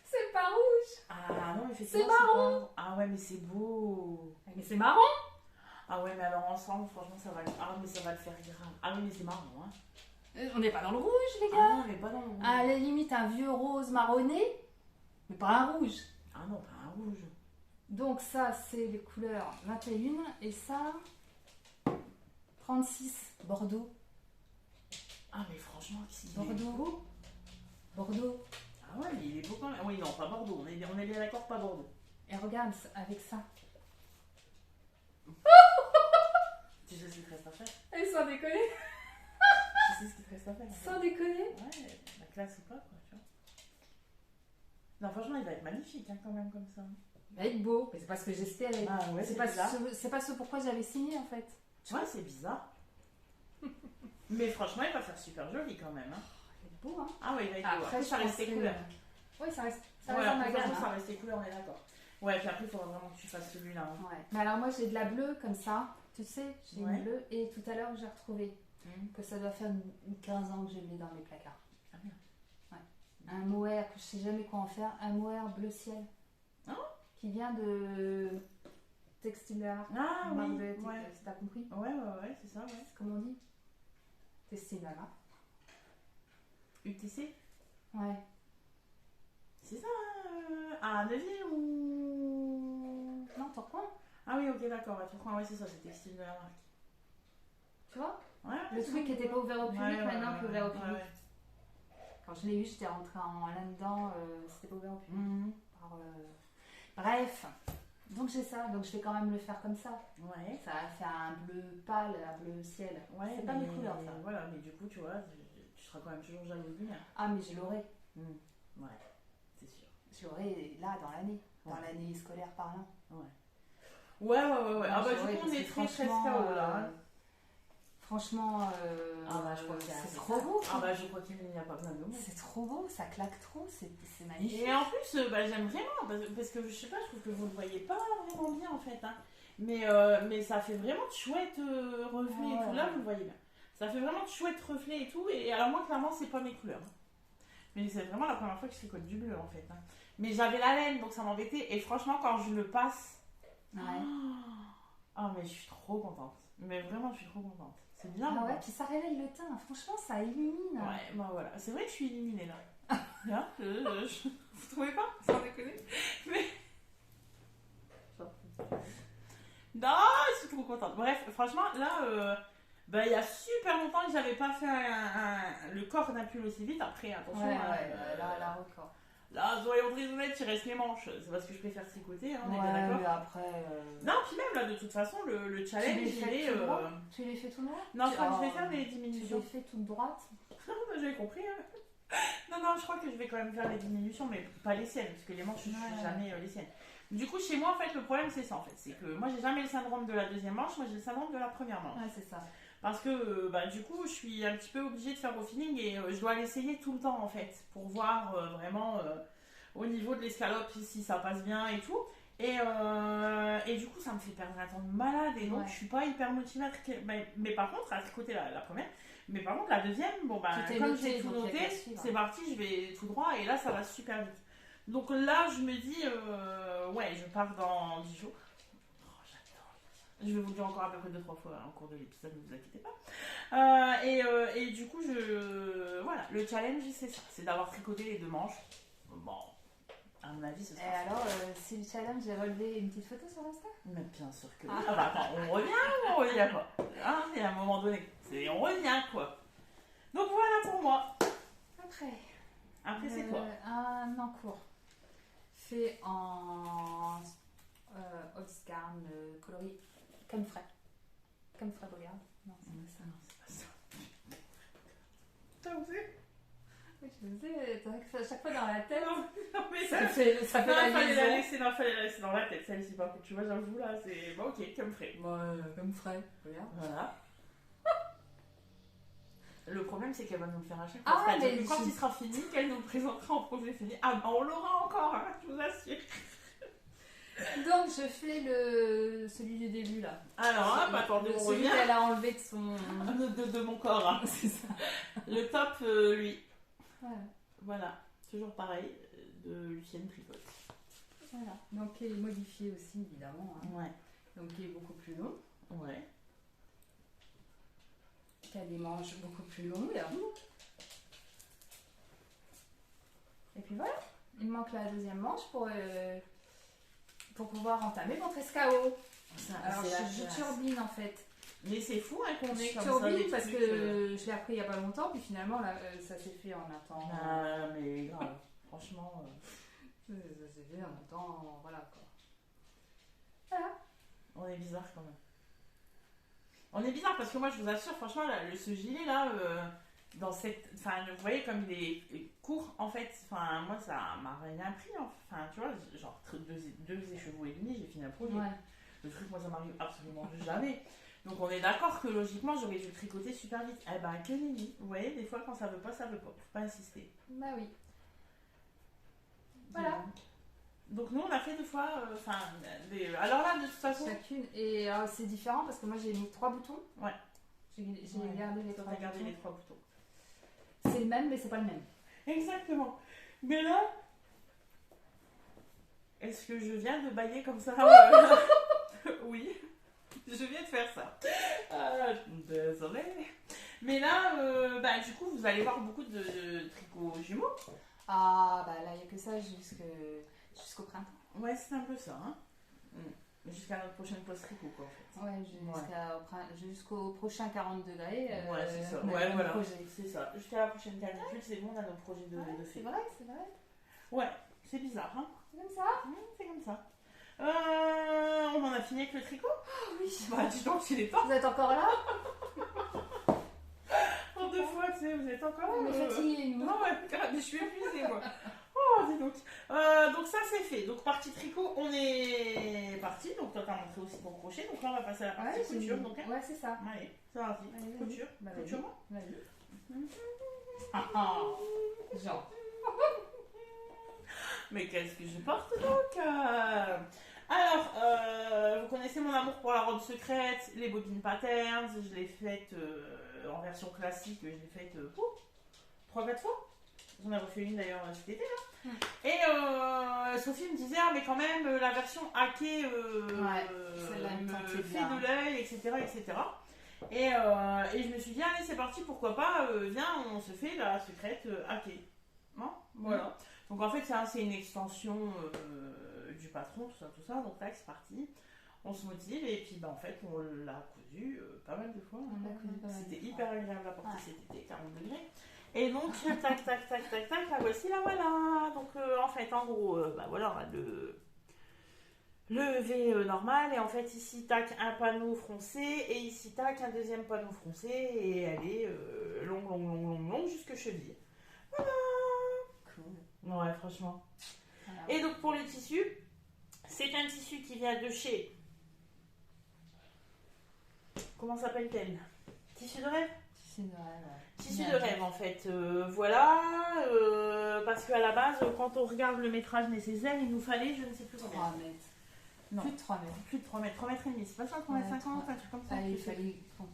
C'est pas rouge. Ah non, mais c'est marron. Ah ouais, mais c'est beau. Mais c'est marron. Ah ouais, mais alors ensemble, franchement, ça va. Ah, mais ça va le faire grave. Ah oui, mais c'est marron, hein. On n'est pas dans le rouge, les gars. Ah non, on n'est pas dans le rouge. À la limite, un vieux rose marronné, mais pas un rouge. Ah non, pas un rouge. Donc ça, c'est les couleurs 21 et ça, 36, Bordeaux. Ah, mais franchement, il est Bordeaux. beau. Bordeaux. Ah ouais, mais il est beau quand même. Oui, non, pas Bordeaux. On est bien d'accord, pas Bordeaux. Et regarde, avec ça. Tu sais ce qu'il te reste à faire? Et sans déconner. Tu sais ce qu'il te reste à faire? Sans déconner. Ouais, la classe ou pas, quoi, tu vois. Non, franchement, il va être magnifique, hein, quand même, comme ça. Il va être beau, mais c'est pas ce que j'espérais. Ah ouais, c'est pas ce pourquoi j'avais signé en fait. Ouais, c'est bizarre. Mais franchement, il va faire super joli quand même. Hein. Il va être beau, hein. Ah ouais, il va être beau. Après, Après, ça reste tes couleurs. Oui, ça reste Ouais, dans ma après, gamme. ça reste tes couleurs, on est d'accord. Ouais, puis après, il faudra vraiment que tu fasses celui-là. Hein. Ouais. Mais alors moi j'ai de la bleue comme ça, tu sais, j'ai Ouais. une bleue et tout à l'heure j'ai retrouvé que ça doit faire une 15 ans que je l'ai dans mes placards. Ah bien. Ouais. Un mohair que je sais jamais quoi en faire, un mohair bleu ciel. Ah. Qui vient de Textilia. Ah oui, Marguerite, ouais. t'as compris? Ouais, c'est ça, ouais. C'est comme on dit? Textilia. UTC? Ouais. C'est ça, à Neuville ou... Non, Tourcoing, Ah oui, ok, d'accord, à Tourcoing, ouais, c'est ça, c'est textile de la marque. tu vois? Ouais, Le truc qui n'était pas ouvert au public, maintenant qui est ouvert au public. Ouais. Quand je l'ai eu, j'étais rentrée là-dedans, c'était pas ouvert au public. Mhm. Bref, donc j'ai ça, donc je vais quand même le faire comme ça. Ouais. Ça va faire un bleu pâle, un bleu ciel. Ouais, C'est pas mes couleurs ça. Voilà, mais du coup, tu vois, tu seras quand même toujours jalouse du mien. Ah mais je l'aurai. Ouais, c'est sûr. Je l'aurai là dans l'année. Dans Ouais. l'année scolaire parlant. Ouais. Ah bah je du l'aurai coup, on parce est que très franchement, KO là. Hein. Franchement, Ah bah je crois que c'est trop beau. Ah bah je crois qu'il n'y a pas besoin de mots. C'est trop beau, ça claque trop, c'est magnifique. Et en plus, bah, j'aime vraiment, parce que je sais pas, je trouve que vous le voyez pas vraiment bien en fait. Hein. Mais ça fait vraiment de chouettes reflets et tout. Là, vous le voyez bien. Ça fait vraiment de chouettes reflets et tout. Et alors, moi, clairement, c'est pas mes couleurs. Mais c'est vraiment la première fois que je tricote du bleu en fait. Hein. Mais j'avais la laine, donc ça m'embêtait. Et franchement, quand je le passe. Ouais. Oh, mais je suis trop contente. Mais vraiment, je suis trop contente. C'est bien. Ah ouais, puis ça révèle le teint, franchement, ça illumine. Ouais, bah voilà. C'est vrai que je suis illuminée là. Hein vous trouvez pas? Sans déconner. Mais. Non, je suis trop contente. Bref, franchement, là, bah, il y a super longtemps que j'avais pas fait le corps d'un pull aussi vite. Après, attention. Ouais, hein, là, record. Là, soyons très honnêtes, il reste les manches. C'est parce que je préfère tricoter, hein, on est bien Ouais, d'accord. mais après. Non, puis même là, de toute façon, le challenge, il est. Tu les fais tout droit? Non, je crois que je vais faire des Tu diminutions. les fais toutes droites? J'avais compris. Hein. Non, je crois que je vais quand même faire les diminutions, mais pas les siennes, parce que les manches, je fais jamais les siennes. Du coup, chez moi, en fait, le problème, c'est ça, en fait. C'est que moi, j'ai jamais le syndrome de la deuxième manche, moi, j'ai le syndrome de la première manche. Ouais, c'est ça. Parce que, bah, du coup, je suis un petit peu obligée de faire au feeling et je dois l'essayer tout le temps, en fait, pour voir vraiment au niveau de l'escalope si ça passe bien et tout. Et du coup, ça me fait perdre un temps de malade et donc je suis pas hyper motivée à tricoter. Mais par contre, à tricoter la première, mais par contre, la deuxième, bon, bah, comme j'ai tout noté, c'est parti, je vais tout droit et là, ça va super vite. Donc là, je me dis, ouais, je pars dans 10 jours. Oh, j'adore. Je vais vous le dire encore à peu près 2-3 fois en cours de l'épisode, ne vous inquiétez pas. Et du coup, voilà, le challenge, c'est ça, c'est d'avoir tricoté les deux manches. Bon, à mon avis, ce sera. Et alors, si le challenge, j'ai relevé une petite photo sur Insta? Mais bien sûr que oui. Ah bah attends, on revient ou on revient pas? Hein, et à un moment donné, on revient quoi. Donc voilà pour moi. Après c'est quoi? Un encours fait en Oscar coloris comme frais. Comme frais, regarde. Non, c'est pas ça. Non, c'est pas ça. T'as osé? Oui, je me disais, à chaque fois dans la tête. Non, mais ça fait non, la fallait liaison. fallait la laisser dans la tête, celle-ci. Par contre, tu vois, j'avoue là, c'est. Bon, ok, comme frais. Comme frais, regarde. Voilà. Le problème, c'est qu'elle va nous le faire à chaque fois. Ah, C'est-à-dire mais que quand il sera fini, qu'elle nous le présentera en projet fini. Ah, bah on l'aura encore, hein, je vous assure. Donc, je fais celui du début là. Alors, hop, attendez, on celui revient. qu'elle a enlevé de son. De mon corps, hein. C'est ça. Le top, lui. Voilà. Voilà, toujours pareil, de Lucienne Tricotte. Voilà. Donc, il est modifié aussi, évidemment. Hein. Ouais. Donc, il est beaucoup plus long. Ouais. Qui a des manches beaucoup plus longues. Et puis voilà. Il me manque la deuxième manche pour pour pouvoir entamer mon escao. Ça, Alors c'est la je classe. turbine en fait. Mais c'est fou hein, qu'on ait Je comme ça turbine des parce trucs, que je l'ai appris il n'y a pas longtemps, puis finalement là, ça s'est fait en un temps. Ah, mais grave, franchement. Ça s'est fait en un temps, voilà quoi. Voilà. On est bizarre quand même. On est bizarre parce que moi je vous assure, franchement, là, ce gilet là, dans cette. Enfin, vous voyez comme il est court en fait. Enfin, moi ça m'a rien pris. Enfin, tu vois, genre 2 écheveaux et demi, j'ai fini un projet. Ouais. Le truc, moi ça m'arrive absolument jamais. Donc on est d'accord que logiquement j'aurais dû tricoter super vite. Eh ben, que nenni. Vous voyez, des fois quand ça veut pas, ça veut pas. Faut pas insister. Bah oui. Voilà. Donc nous on a fait 2 fois. Enfin, alors là, de toute façon. Chacune. Et c'est différent parce que moi j'ai mis 3 boutons. Ouais. J'ai Ouais. gardé les Toi, 3 t'as gardé boutons. les 3 boutons. C'est le même, mais c'est pas le même. Exactement. Mais là, est-ce que je viens de bailler comme ça Oui, je viens de faire ça. Désolée. Mais là, du coup, vous allez voir beaucoup de tricots jumeaux. Ah bah là il n'y a que ça jusqu'au printemps. Ouais, c'est un peu ça. Hein. Jusqu'à notre prochaine pause tricot, quoi, en fait. Ouais, jusqu'au prochain 40 degrés. Ouais, c'est ça. on a Ouais, le voilà. projet. C'est ça. Jusqu'à la prochaine canicule, c'est bon, on a nos projets de Ouais, fée. c'est vrai, c'est vrai. Ouais, c'est bizarre, hein. C'est comme ça. C'est comme ça. On en a fini avec le tricot. Oui. Bah, dis donc, il est temps. Vous êtes encore là? En 2 fois, tu sais, vous êtes encore. On est fatigués, nous. Non, ouais, je suis épuisée, moi. Dis donc. Donc, ça, c'est fait. Donc, partie tricot, on est parti. Donc, toi, t'as montré aussi ton crochet. Donc, là, on va passer à la partie couture. Donc, hein. Ouais, c'est ça. Allez, c'est parti. Allez, vas-y. Couture. Bah, Couture, vas-y. moi. Vas-y. Genre. Mais qu'est-ce que je porte donc Alors, vous connaissez mon amour pour la robe secrète, les bobines patterns. Je l'ai faite en version classique. Je l'ai faite 3-4 fois. J'en ai refait une d'ailleurs cet été là. Et Sophie me disait mais quand même la version hackée celle-là, elle me tentait fait bien. de l'œil, etc. Et je me suis dit allez c'est parti, pourquoi pas, viens on se fait la secrète hackée. Non voilà. Donc en fait c'est une extension du patron, tout ça. Donc là c'est parti. On se motive et puis en fait on l'a cousu pas mal de fois. C'était hyper agréable à porter cet été, 40 degrés. Et donc, tac, la voici, la voilà. Donc, en fait, en gros, voilà, on a le V normal. Et en fait, ici, tac, un panneau froncé. Et ici, tac, un deuxième panneau froncé. Et elle est longue jusque cheville. Voilà. Cool. Ouais, franchement. Voilà. Et donc, pour le tissu, c'est un tissu qui vient de chez... Comment s'appelle-t-elle? Tissu de rêve? Tissu de rêve en fait, voilà, parce qu'à la base, quand on regarde le métrage nécessaire, il nous fallait, je ne sais plus combien. 3 mètres. Non. Plus de 3 mètres. Plus de 3 mètres, 3 mètres et demi, c'est pas ça, 3 mètres 50, un truc comme ça. Il fallait, 3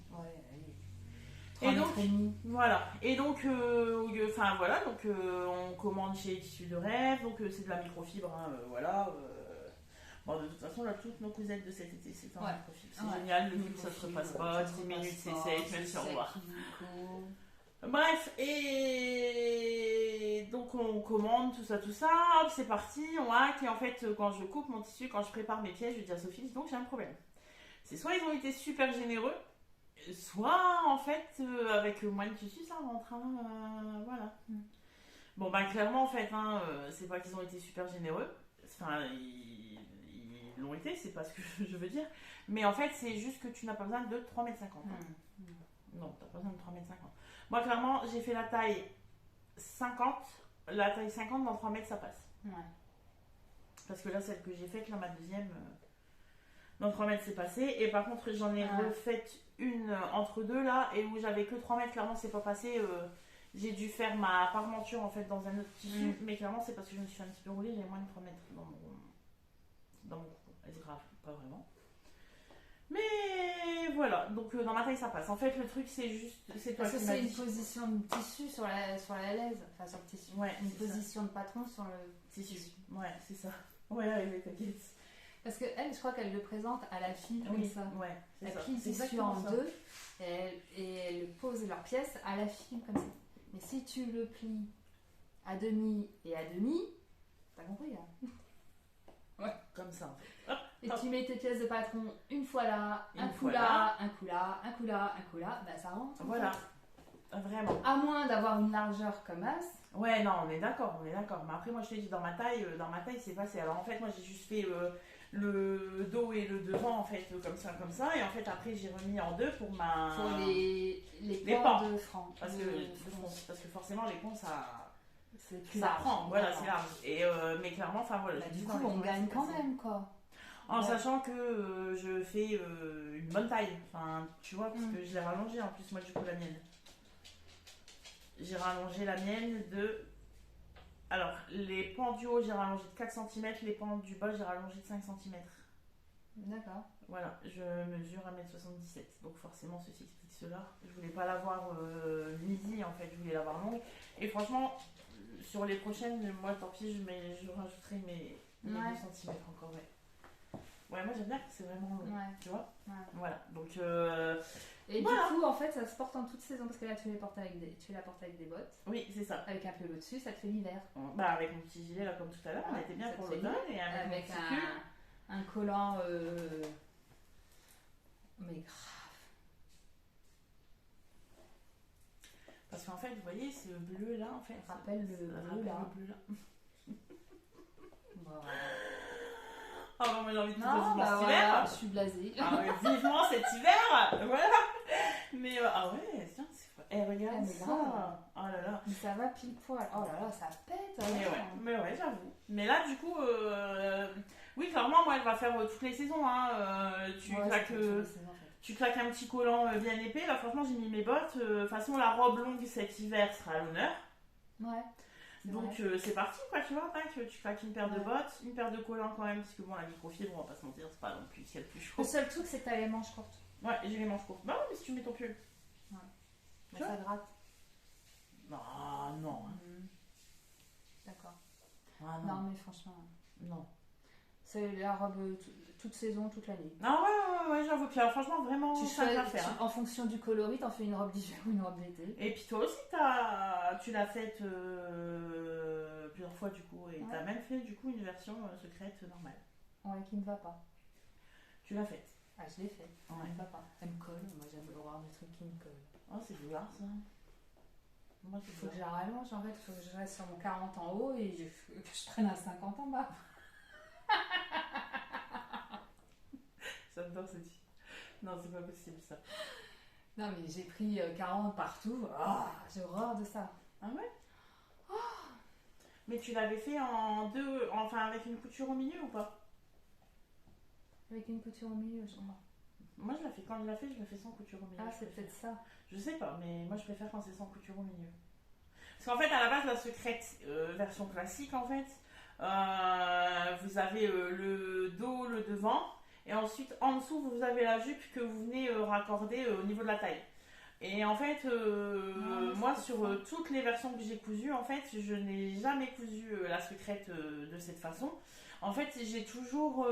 et donc, mètres et demi. voilà, et donc, voilà, donc on commande chez Tissu de rêve, donc c'est de la microfibre, hein, voilà. Bon, de toute façon, là, toutes nos cousettes de cet été, c'est en microfibre. C'est génial, le fil, ça se repasse pas, 10 minutes, c'est sec, même si on voit. Bref, et donc on commande tout ça, hop, c'est parti, on hack, et en fait, quand je coupe mon tissu, quand je prépare mes pièces, je dis à Sophie, dis donc j'ai un problème. C'est soit ils ont été super généreux, soit en fait, avec moins de tissu, ça rentre, hein, voilà. Bon, clairement, en fait, hein, c'est pas qu'ils ont été super généreux, enfin, ils l'ont été, c'est pas ce que je veux dire, mais en fait, c'est juste que tu n'as pas besoin de 3,50 m. Non, t'as pas besoin de 3,50 m. Moi, clairement, j'ai fait la taille 50. La taille 50 dans 3 mètres, ça passe. Ouais. Parce que là, celle que j'ai faite, là, ma deuxième, dans 3 mètres, c'est passé. Et par contre, j'en ai refaite une entre deux, là, et où j'avais que 3 mètres, clairement, c'est pas passé. J'ai dû faire ma parmenture, en fait, dans un autre tissu. Mais clairement, c'est parce que je me suis un petit peu roulée, j'ai moins de 3 mètres dans mon cou. C'est grave, pas vraiment. Mais voilà, donc dans ma taille ça passe. En fait, le truc c'est juste. C'est toi parce que qui m'as c'est dit. une position de tissu sur la laise, enfin sur le tissu. Ouais, une position de patron sur le tissu. Ouais, c'est ça. Ouais, allez, t'inquiète. Parce qu'elle, je crois qu'elle le présente à la fille comme ça. Ouais, elle plie le tissu en deux et elle pose leur pièce à la fille comme ça. Mais si tu le plies à demi et à demi, t'as compris là? Ouais, comme comme ça. En fait. Hop, Et hop. tu mets tes pièces de patron une fois là, un Une coup fois là, là. un coup là, un coup là, un coup là, bah ça rentre. en Voilà, fait. vraiment. À moins d'avoir une largeur comme as. Ouais, non, on est d'accord, on est d'accord. Mais après, moi, je te dis, dans ma taille, c'est passé. Alors, en fait, moi, j'ai juste fait le dos et le devant, en fait, comme ça. Et en fait, après, j'ai remis en deux pour ma... Pour les Les pans pans. de franc. Parce que forcément, les ponts, C'est plus ça large. prend. Voilà, D'accord. c'est large. Et, mais clairement, enfin, voilà. Bah, je du dis, coup, dans les on ponts, gagne c'est quand passé. même, quoi. En Ouais. sachant que je fais une bonne taille. Enfin, tu vois, parce Mm. que je l'ai rallongée, en plus, moi, du coup, la mienne. J'ai rallongé la mienne de... Alors, les pans du haut, j'ai rallongé de 4 cm, les pans du bas, j'ai rallongé de 5 cm. D'accord. Voilà, je mesure 1m77, donc forcément ceci explique cela. Je voulais pas l'avoir midi en fait, je voulais l'avoir longue. Et franchement, sur les prochaines, moi tant pis, je rajouterai mes 2 cm encore. Ouais, moi j'aime bien que c'est vraiment long, Ouais. tu vois. Ouais. Voilà, donc Et voilà. du coup, en fait, ça se porte en toute saison parce que là, tu la portes avec des bottes, Oui, c'est ça. avec un peu au-dessus, ça te fait l'hiver. Bah avec mon petit gilet là comme tout à l'heure, on Ouais, était bien ça pour te fait l'automne et avec mon Avec petit pull. un collant. Mais grave. Parce qu'en fait, vous voyez, ce bleu là, en fait, Rappelle le ça bleu, rappelle là. le bleu là. Bon, Ah bon, mais j'ai envie de tout non, vivement bah cet voilà, hiver. je suis blasée. Ah ouais, vivement cet hiver. Voilà. Mais ah ouais, tiens, c'est quoi. Eh, regarde Ah, mais ça. grave. Oh là là. Mais ça va pile poil. Oh là là, ça pète. Mais ouais, j'avoue. Mais là, du coup, oui, clairement, moi, elle va faire toutes les saisons. Hein. Tu claques un petit collant bien épais. Là, franchement, j'ai mis mes bottes. De toute façon, la robe longue cet hiver sera à l'honneur. Ouais. Donc c'est parti quoi, tu vois, tac, tu claques une paire de Ouais. bottes, une paire de collants quand même, parce que bon, la microfibre, on va pas se mentir, c'est pas non plus ce qu'il y a de plus chaud. Le seul truc, c'est que t'as les manches courtes. Ouais, j'ai les manches courtes. Bah ouais, mais si tu mets ton pull. Mais Tu ça gratte. Ah non. D'accord. Ah Non, non. mais franchement, Non. c'est la robe toute saison, toute l'année. Ah ouais, j'avoue. Puis alors, franchement, vraiment, Tu ça fais, va faire. Hein. en fonction du coloris, t'en fais une robe d'hiver ou une robe d'été. Et puis toi aussi, tu l'as faite plusieurs fois du coup, et t'as même fait du coup une version secrète normale. Ouais, qui ne va pas. Tu l'as faite. Ah, je l'ai fait. Ouais. Elle ne va pas. Elle me colle. Moi, j'aime l'horreur des trucs qui me collent. Oh, c'est bizarre ça. Moi, Il faut que je la rallonge en fait. Il faut que je reste sur mon 40 en haut et que je prenne un 50 en bas. J'adore cette fille. Non, c'est pas possible ça. Non, mais j'ai pris 40 partout. Ah, j'ai horreur de ça. Ah ouais. Mais tu l'avais fait en deux, enfin avec une couture au milieu ou pas? Avec une couture au milieu, je crois. Moi je la fais, quand je la fais, je la fais sans couture au milieu. Ah, je c'est préfère. peut-être ça. Je sais pas, mais moi je préfère quand c'est sans couture au milieu. Parce qu'en fait, à la base, la secrète version classique, en fait, vous avez le dos, le devant, et ensuite en dessous, vous avez la jupe que vous venez raccorder au niveau de la taille. Et en fait, moi, sur toutes les versions que j'ai cousues, en fait, je n'ai jamais cousu la secrète de cette façon. En fait, j'ai toujours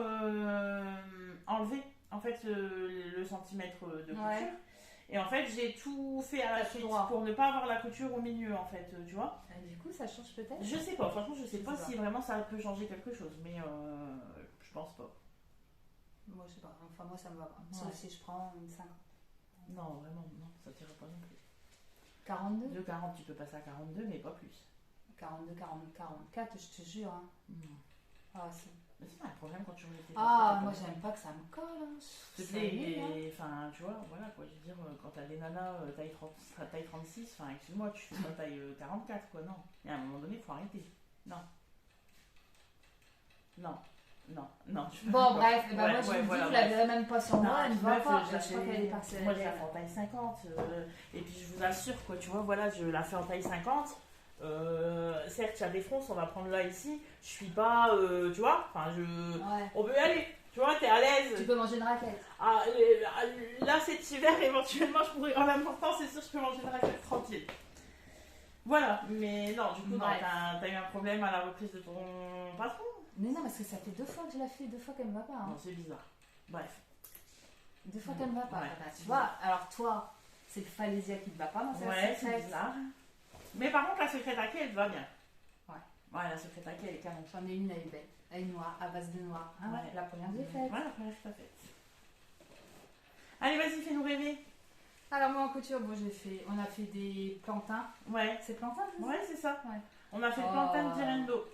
enlevé en fait, le centimètre de couture. Ouais. Et en fait, j'ai tout fait à la T'as tout suite droit. pour ne pas avoir la couture au milieu, en fait, tu vois. Et du coup, ça change peut-être. Je sais pas, franchement, je sais Je pas sais pas. si vraiment ça peut changer quelque chose, mais je pense pas. Moi, je sais pas. Enfin, moi, ça me va pas. Ouais. Sauf si je prends une 50. Non, vraiment, non, ça t'ira pas non plus. 42 De 40, tu peux passer à 42, mais pas plus. 42, 40, 44, je te jure. Hein. Non. Ah, si. Mais c'est pas un problème quand tu remets tes Ah, chaussettes, moi, comme ça. j'aime pas que ça me colle. Hein. S'il te Ça plaît, m'énerve, hein. enfin, tu vois, voilà quoi, je veux dire, quand t'as des nanas taille 36, enfin, excuse-moi, tu fais pas taille 44, quoi, non. Et à un moment donné, il faut arrêter. Non. Non. Non, non. Tu Bon, bref, Ouais, bah, moi, je ouais, vous voilà, dis, vous bref. la verrez même pas sur moi, elle ne va meuf, pas. Je crois qu'elle est partie. Moi, je la fais en taille 50. Et puis, je vous assure, quoi, tu vois, voilà, je la fais en taille 50. Certes, il y a des fronces, on va prendre là ici. Je suis pas, tu vois, enfin, Ouais. on peut y aller. Tu vois, t'es à l'aise. Tu peux manger une raclette. Ah, là, cet hiver, éventuellement, je pourrais, en même temps, c'est sûr, je peux manger une raclette tranquille. Voilà, mais non, du coup, non, Bref. t'as eu un problème à la reprise de ton patron? Mais non, parce que ça fait 2 fois que je la fais, 2 fois qu'elle ne va pas. Hein. Non, c'est bizarre. Bref. 2 fois qu'elle ne va pas. Ouais. Bah, tu vois, alors toi, c'est le Falaisia qui ne va pas dans cette Ouais, c'est secrète. bizarre. Mais par contre, la secrète à quai, elle te va bien. Ouais. Ouais, la secrète à quai, elle est canon. J'en ai une, elle est belle. Elle est noire, à base de noir. Ah ouais, Ouais. la première que j'ai faite. Voilà, la première que t'as faite. Allez, vas-y, fais-nous rêver. Alors moi en couture, bon, on a fait des plantins. Ouais. C'est plantain, c'est ça? Ouais, c'est ça. Ouais. On a fait le Oh. plantain de Direndo.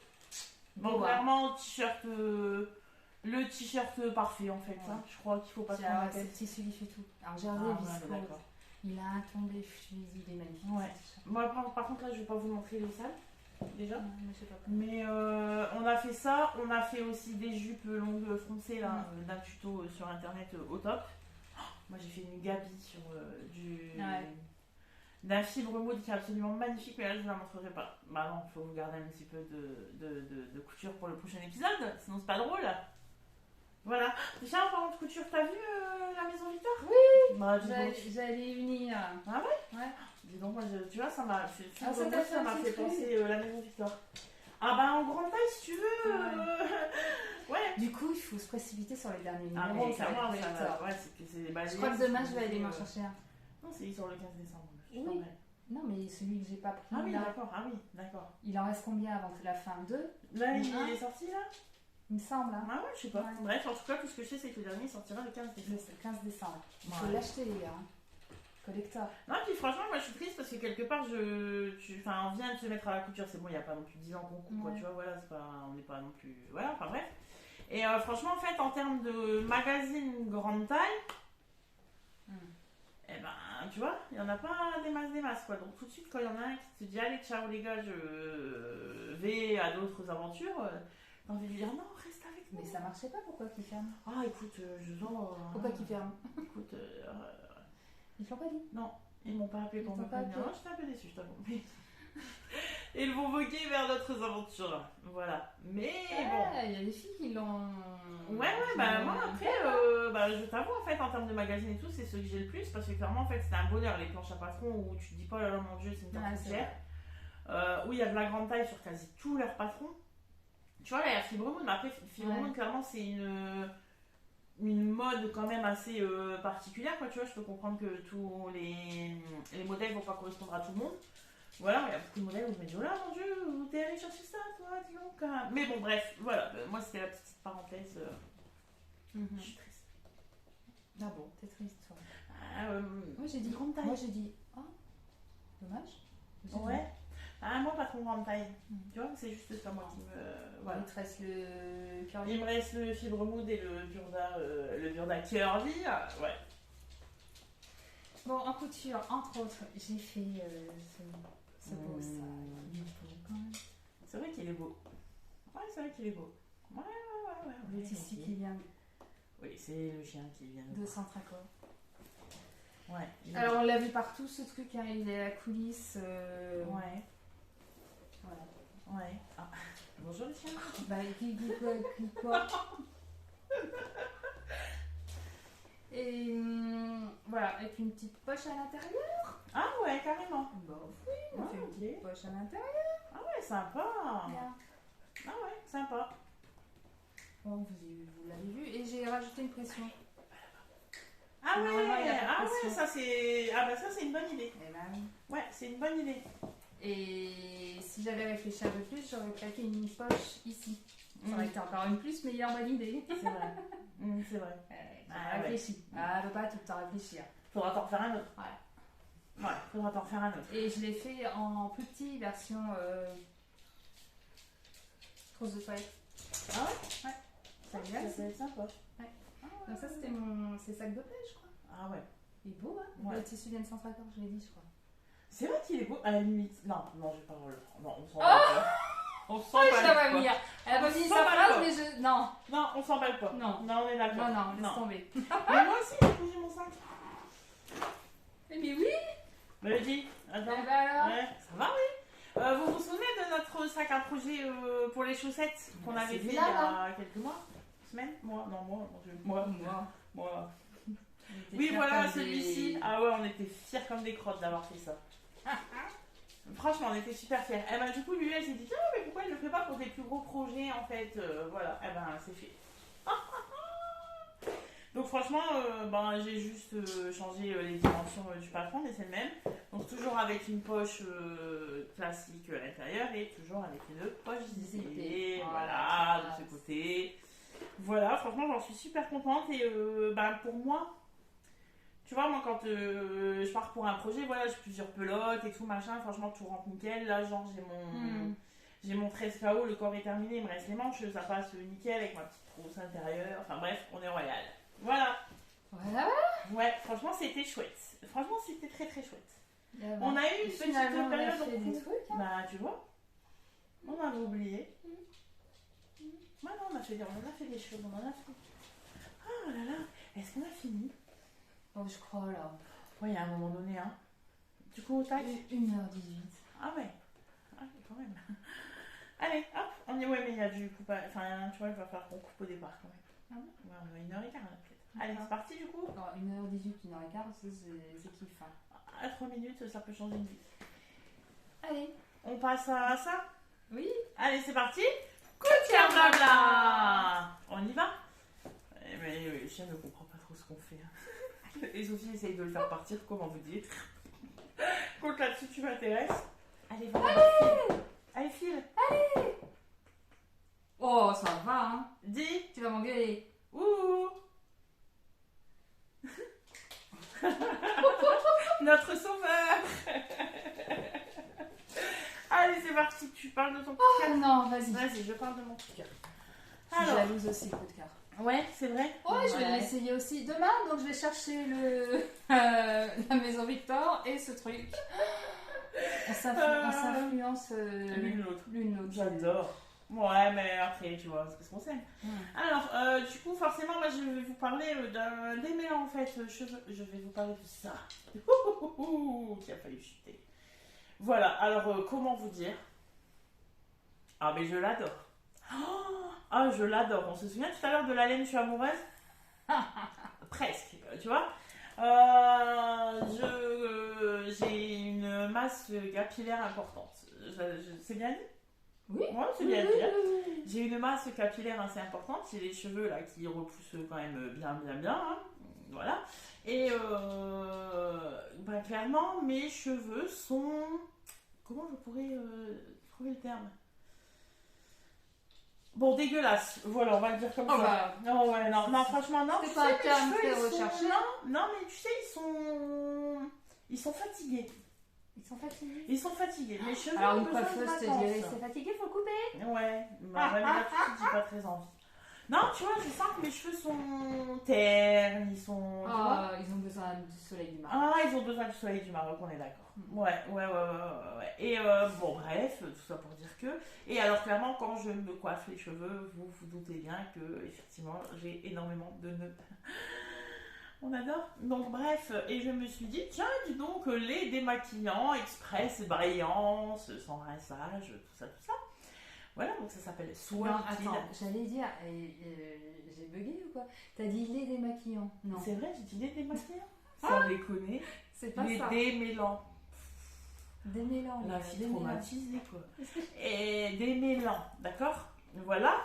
Bon, Beau, hein. clairement, t-shirt, le t-shirt parfait en fait. Ouais. Hein. Je crois qu'il faut pas C'est trop la c'est le tête. tissu qui fait tout. Alors j'ai Ah, regardé ouais, viscose. d'accord. Il a un tombé fluide, il est magnifique. Ouais. ce t-shirt. Moi, par contre, là, je vais pas vous montrer les salles, déjà. Ouais, mais je sais pas. Mais on a fait ça. On a fait aussi des jupes longues froncées là, d'un tuto sur internet au top. Oh, moi, j'ai fait une gabi sur Ouais. d'un fibre moude qui est absolument magnifique, mais là, je vous la montrerai pas. Bah non, il faut vous garder un petit peu de couture pour le prochain épisode, sinon c'est pas drôle. Voilà. Déjà, en parlant de couture, t'as vu la maison Victor? Oui. Bah, dis donc. J'allais y venir. Ah ouais? Ouais. Dis donc, moi, tu vois, ça m'a fait, Ah, ça t'a fait un m'a petit fait truc. penser la maison Victor. Ah bah en grande taille si tu veux. Ouais. Du coup, il faut se précipiter sur les derniers Ah numéros. mais ça va clairement, être ça collector. va. Ouais, c'est basé. Je crois que demain, je vais aller m'en chercher un. Non, c'est sur le 15 décembre. je Oui. crois, ouais. Non, mais celui que j'ai pas pris, Ah oui, là, d'accord. Ah oui, d'accord. il en reste combien avant la fin? 2, Là, il Un. est sorti là? il me semble. Hein. Ah ouais, je sais pas. Ouais. Bref, en tout cas, tout ce que je sais, c'est que le dernier sortira le 15 décembre. C'est le 15 décembre. Il faut Ouais. l'acheter, les gars. Hein. Collector. Non, puis franchement, moi je suis triste parce que quelque part, on vient de se mettre à la couture, c'est bon, il n'y a pas non plus 10 ans qu'on coupe, quoi, Ouais. tu vois, voilà, on n'est pas non plus. Voilà, enfin bref. Et franchement, en fait, en termes de magazine grande taille, eh ben, tu vois, il n'y en a pas des masses, quoi. Donc tout de suite, quand il y en a un qui te dit, allez, ciao les gars, je vais à d'autres aventures, t'as envie de lui dire, non, reste avec nous. Mais ça marchait pas, pourquoi qu'il ferme? Ah, écoute, je sens. Pourquoi qu'il ferme? Écoute, Ils te l'ont pas dit. non, ils m'ont pas appelé pour Ils me t'ont pas prévenir. appelé. Non, j'étais un peu déçue, je t'avoue. Mais... ils vont voguer vers d'autres aventures. Voilà. Mais bon. Ouais, il y a des filles qui l'ont. Ouais, qui bah l'ont- moi après, je t'avoue en fait, en termes de magazine et tout, c'est ceux que j'ai le plus parce que clairement en fait c'était un bonheur les planches à patron où tu te dis pas, oh là là mon dieu, c'est une Ouais, carte c'est cher. Où il y a de la grande taille sur quasi tous leurs patrons. Tu vois, là il y a Fibre Moon, mais après Fibre Ouais. Moon, clairement c'est une mode quand même assez particulière, quoi. Tu vois, je peux comprendre que tous les modèles vont pas correspondre à tout le monde. Voilà, il y a beaucoup de modèles où je me dis, oh là mon dieu, où t'es allé chercher ça, toi, dis donc. Mais bon, bref, voilà, moi c'était la petite parenthèse. Mhm. Je suis triste. Ah bon, t'es triste, toi. Moi j'ai dit grande taille. Moi j'ai dit, oh, dommage. J'ai dit, Ouais. Ah, moi pas trop grande taille. Mhm. Tu vois, c'est juste ça, moi qui me. Voilà. Il te reste le curly. Il me reste le Fibre Mood et le Burda Curly. Ouais. Bon, en couture, entre autres, j'ai fait ce beau ça. Il est beau quand même. C'est vrai qu'il est beau. Ouais, c'est vrai qu'il est beau. Ouais. Le tissu qui vient Oui, c'est le chien qui vient de Centraco. Ouais. Alors on l'a vu partout ce truc, hein, il est à la coulisse. Ouais. Voilà. Ouais. Ah. Bonjour le chien. Bah, quoi. Et voilà, avec une petite poche à l'intérieur. Ah ouais, carrément. Bah oui, on fait une ok. petite poche à l'intérieur. Ah ouais, sympa. Bien. Ah ouais, sympa. Bon, vous l'avez vu. Et j'ai rajouté une pression. Ah ouais, Normalement, il y a pas de ah ouais, pression. ça c'est. Ah bah ça c'est une bonne idée. Eh ben oui. Ouais, c'est une bonne idée. Et si j'avais réfléchi un peu plus, j'aurais claqué une poche ici. Ça aurait été encore une plus meilleure bonne idée. C'est vrai. C'est vrai. Réfléchi. Ah, on peut pas tout le temps réfléchir. Faudra t'en refaire un autre. Ouais. Ouais, faudra t'en refaire un autre. Et je l'ai fait en plus petit, version trousse de toilette. Ah ouais? Ouais. Ça Ça vient, va être sympa. donc ça c'était c'est sac de plage, je crois. Ah ouais. Il est beau, hein. Ouais. Le tissu vient de Centraco, je l'ai dit, je crois. C'est vrai qu'il est beau, à la limite. Non, je vais pas le prendre. Non, on s'en Oh va pas. On s'en Oh, je la va vais venir. Elle a On pas fini s'en sa va phrase, pas. mais je. Non, Non, on s'emballe pas. Non. Non, on est d'accord. non, laisse tomber. Mais moi aussi, j'ai bougé mon sac. Mais oui. Mais dis, Eh attends. ben alors. Ouais, ça va, oui. Vous vous souvenez de notre sac à projet pour les chaussettes qu'on Bah, avait c'est fait il y là, a quelques mois? Semaines? Moi, non, moi. Moi. Oui, voilà, celui-ci. Ah ouais, on était fiers comme des crottes d'avoir fait ça. Franchement, on était super fiers. Eh ben, du coup, lui, elle s'est dit, tiens, mais pourquoi elle ne le fait pas pour des plus gros projets, en fait? Voilà, eh ben, c'est fait. Donc, franchement, j'ai juste changé les dimensions du patron, mais c'est le même. Donc toujours avec une poche classique à l'intérieur et toujours avec une poche zippée. Voilà, de ce côté. Voilà, franchement, j'en suis super contente. Et pour moi, tu vois, moi quand je pars pour un projet, voilà, j'ai plusieurs pelotes et tout, machin. Franchement, tout rentre nickel. Là, genre, j'ai mon 13 KO, le corps est terminé, il me reste les manches, ça passe nickel avec ma petite trousse intérieure. Enfin bref, on est royal. Voilà. Voilà. Ouais, franchement, c'était chouette. Franchement, c'était très très chouette. On a eu une petite finalement, période on a fait des trucs. Hein. Bah, tu vois, on avait oublié. Ouais, non, on a fait des choses, on en a fait. Oh là là, est-ce qu'on a fini? Oh, je crois là. Ouais, il y a un moment donné, hein. Du coup, tac. 1h18. Ah ouais. Ah, quand même. Allez, hop, on y est. Ouais, mais il y a du coup. Enfin, tu vois, il va falloir qu'on coupe au départ quand même. Ah ouais, on a 1h15 là, peut-être. Allez, c'est parti du coup. 1h18, 1h15, c'est kiff. Hein. À 3 minutes, ça peut changer une vie. Allez. On passe à ça? Oui. Allez, c'est parti. Coup de cœur blabla. On y va? Mais le chien ne comprend pas trop ce qu'on fait. Hein. Et Sophie essaye de le faire partir, comment vous dire. Donc là-dessus, tu m'intéresses. Allez, va. Allez, file. Allez. Oh, ça va, hein. Dis. Tu vas m'engueuler. Ouh. Notre sauveur. Allez, c'est parti. Tu parles de ton coup de cœur. Non, vas-y. Vas-y, je parle de mon coup de cœur. Je suis jalouse aussi, coup de cœur. Ouais, c'est vrai. Ouais, je vais l'essayer aussi demain, donc je vais chercher la maison Victor et ce truc. On s'influence L'une l'autre. l'autre. J'adore. Ouais, mais après, tu vois, c'est parce qu'on s'aime. Alors, du coup, forcément, moi, je vais vous parler d'un démêlant, en fait, cheveux. Je vais vous parler de ça. Qui a failli chuter. Voilà, alors, comment vous dire? Ah, mais je l'adore. Ah, je l'adore. On se souvient tout à l'heure de la laine, je suis amoureuse? Presque, tu vois. J'ai une masse capillaire importante. C'est bien dit? Oui. Ouais, c'est bien dit. J'ai une masse capillaire assez importante. J'ai les cheveux là qui repoussent quand même bien. Hein. Voilà. Et clairement, mes cheveux sont... Comment je pourrais trouver le terme? Bon, dégueulasse. Voilà, on va le dire comme ça. Non, ouais, non, franchement, non. C'est pas un terme très recherché. Non, mais tu sais, ils sont fatigués. Ils sont fatigués. Mes cheveux. Alors, une coiffeuse te dirait, c'est fatigué, faut couper. Ouais, mais là, tout de suite, j'ai pas très envie. Non, tu vois, je sens que mes cheveux sont ternes, ils sont. Ils ont besoin du soleil du Maroc. Ah, ils ont besoin du soleil du Maroc, on est d'accord. Ouais. Et bon, bref, tout ça pour dire que. Et alors, clairement, quand je me coiffe les cheveux, vous vous doutez bien que, effectivement, j'ai énormément de nœuds. On adore. Donc, bref, et je me suis dit, tiens, dis donc, les démaquillants, express, brillance, sans rinçage, tout ça. Voilà, donc ça s'appelle Soin. Non, attends, j'allais dire, j'ai bugué ou quoi? T'as dit les démaquillants? Non. C'est vrai, j'ai dit les démaquillants. Sans déconner. C'est pas les ça. Démêlants. Démêlants. La fille traumatisée, quoi. Et démêlants, d'accord? Voilà.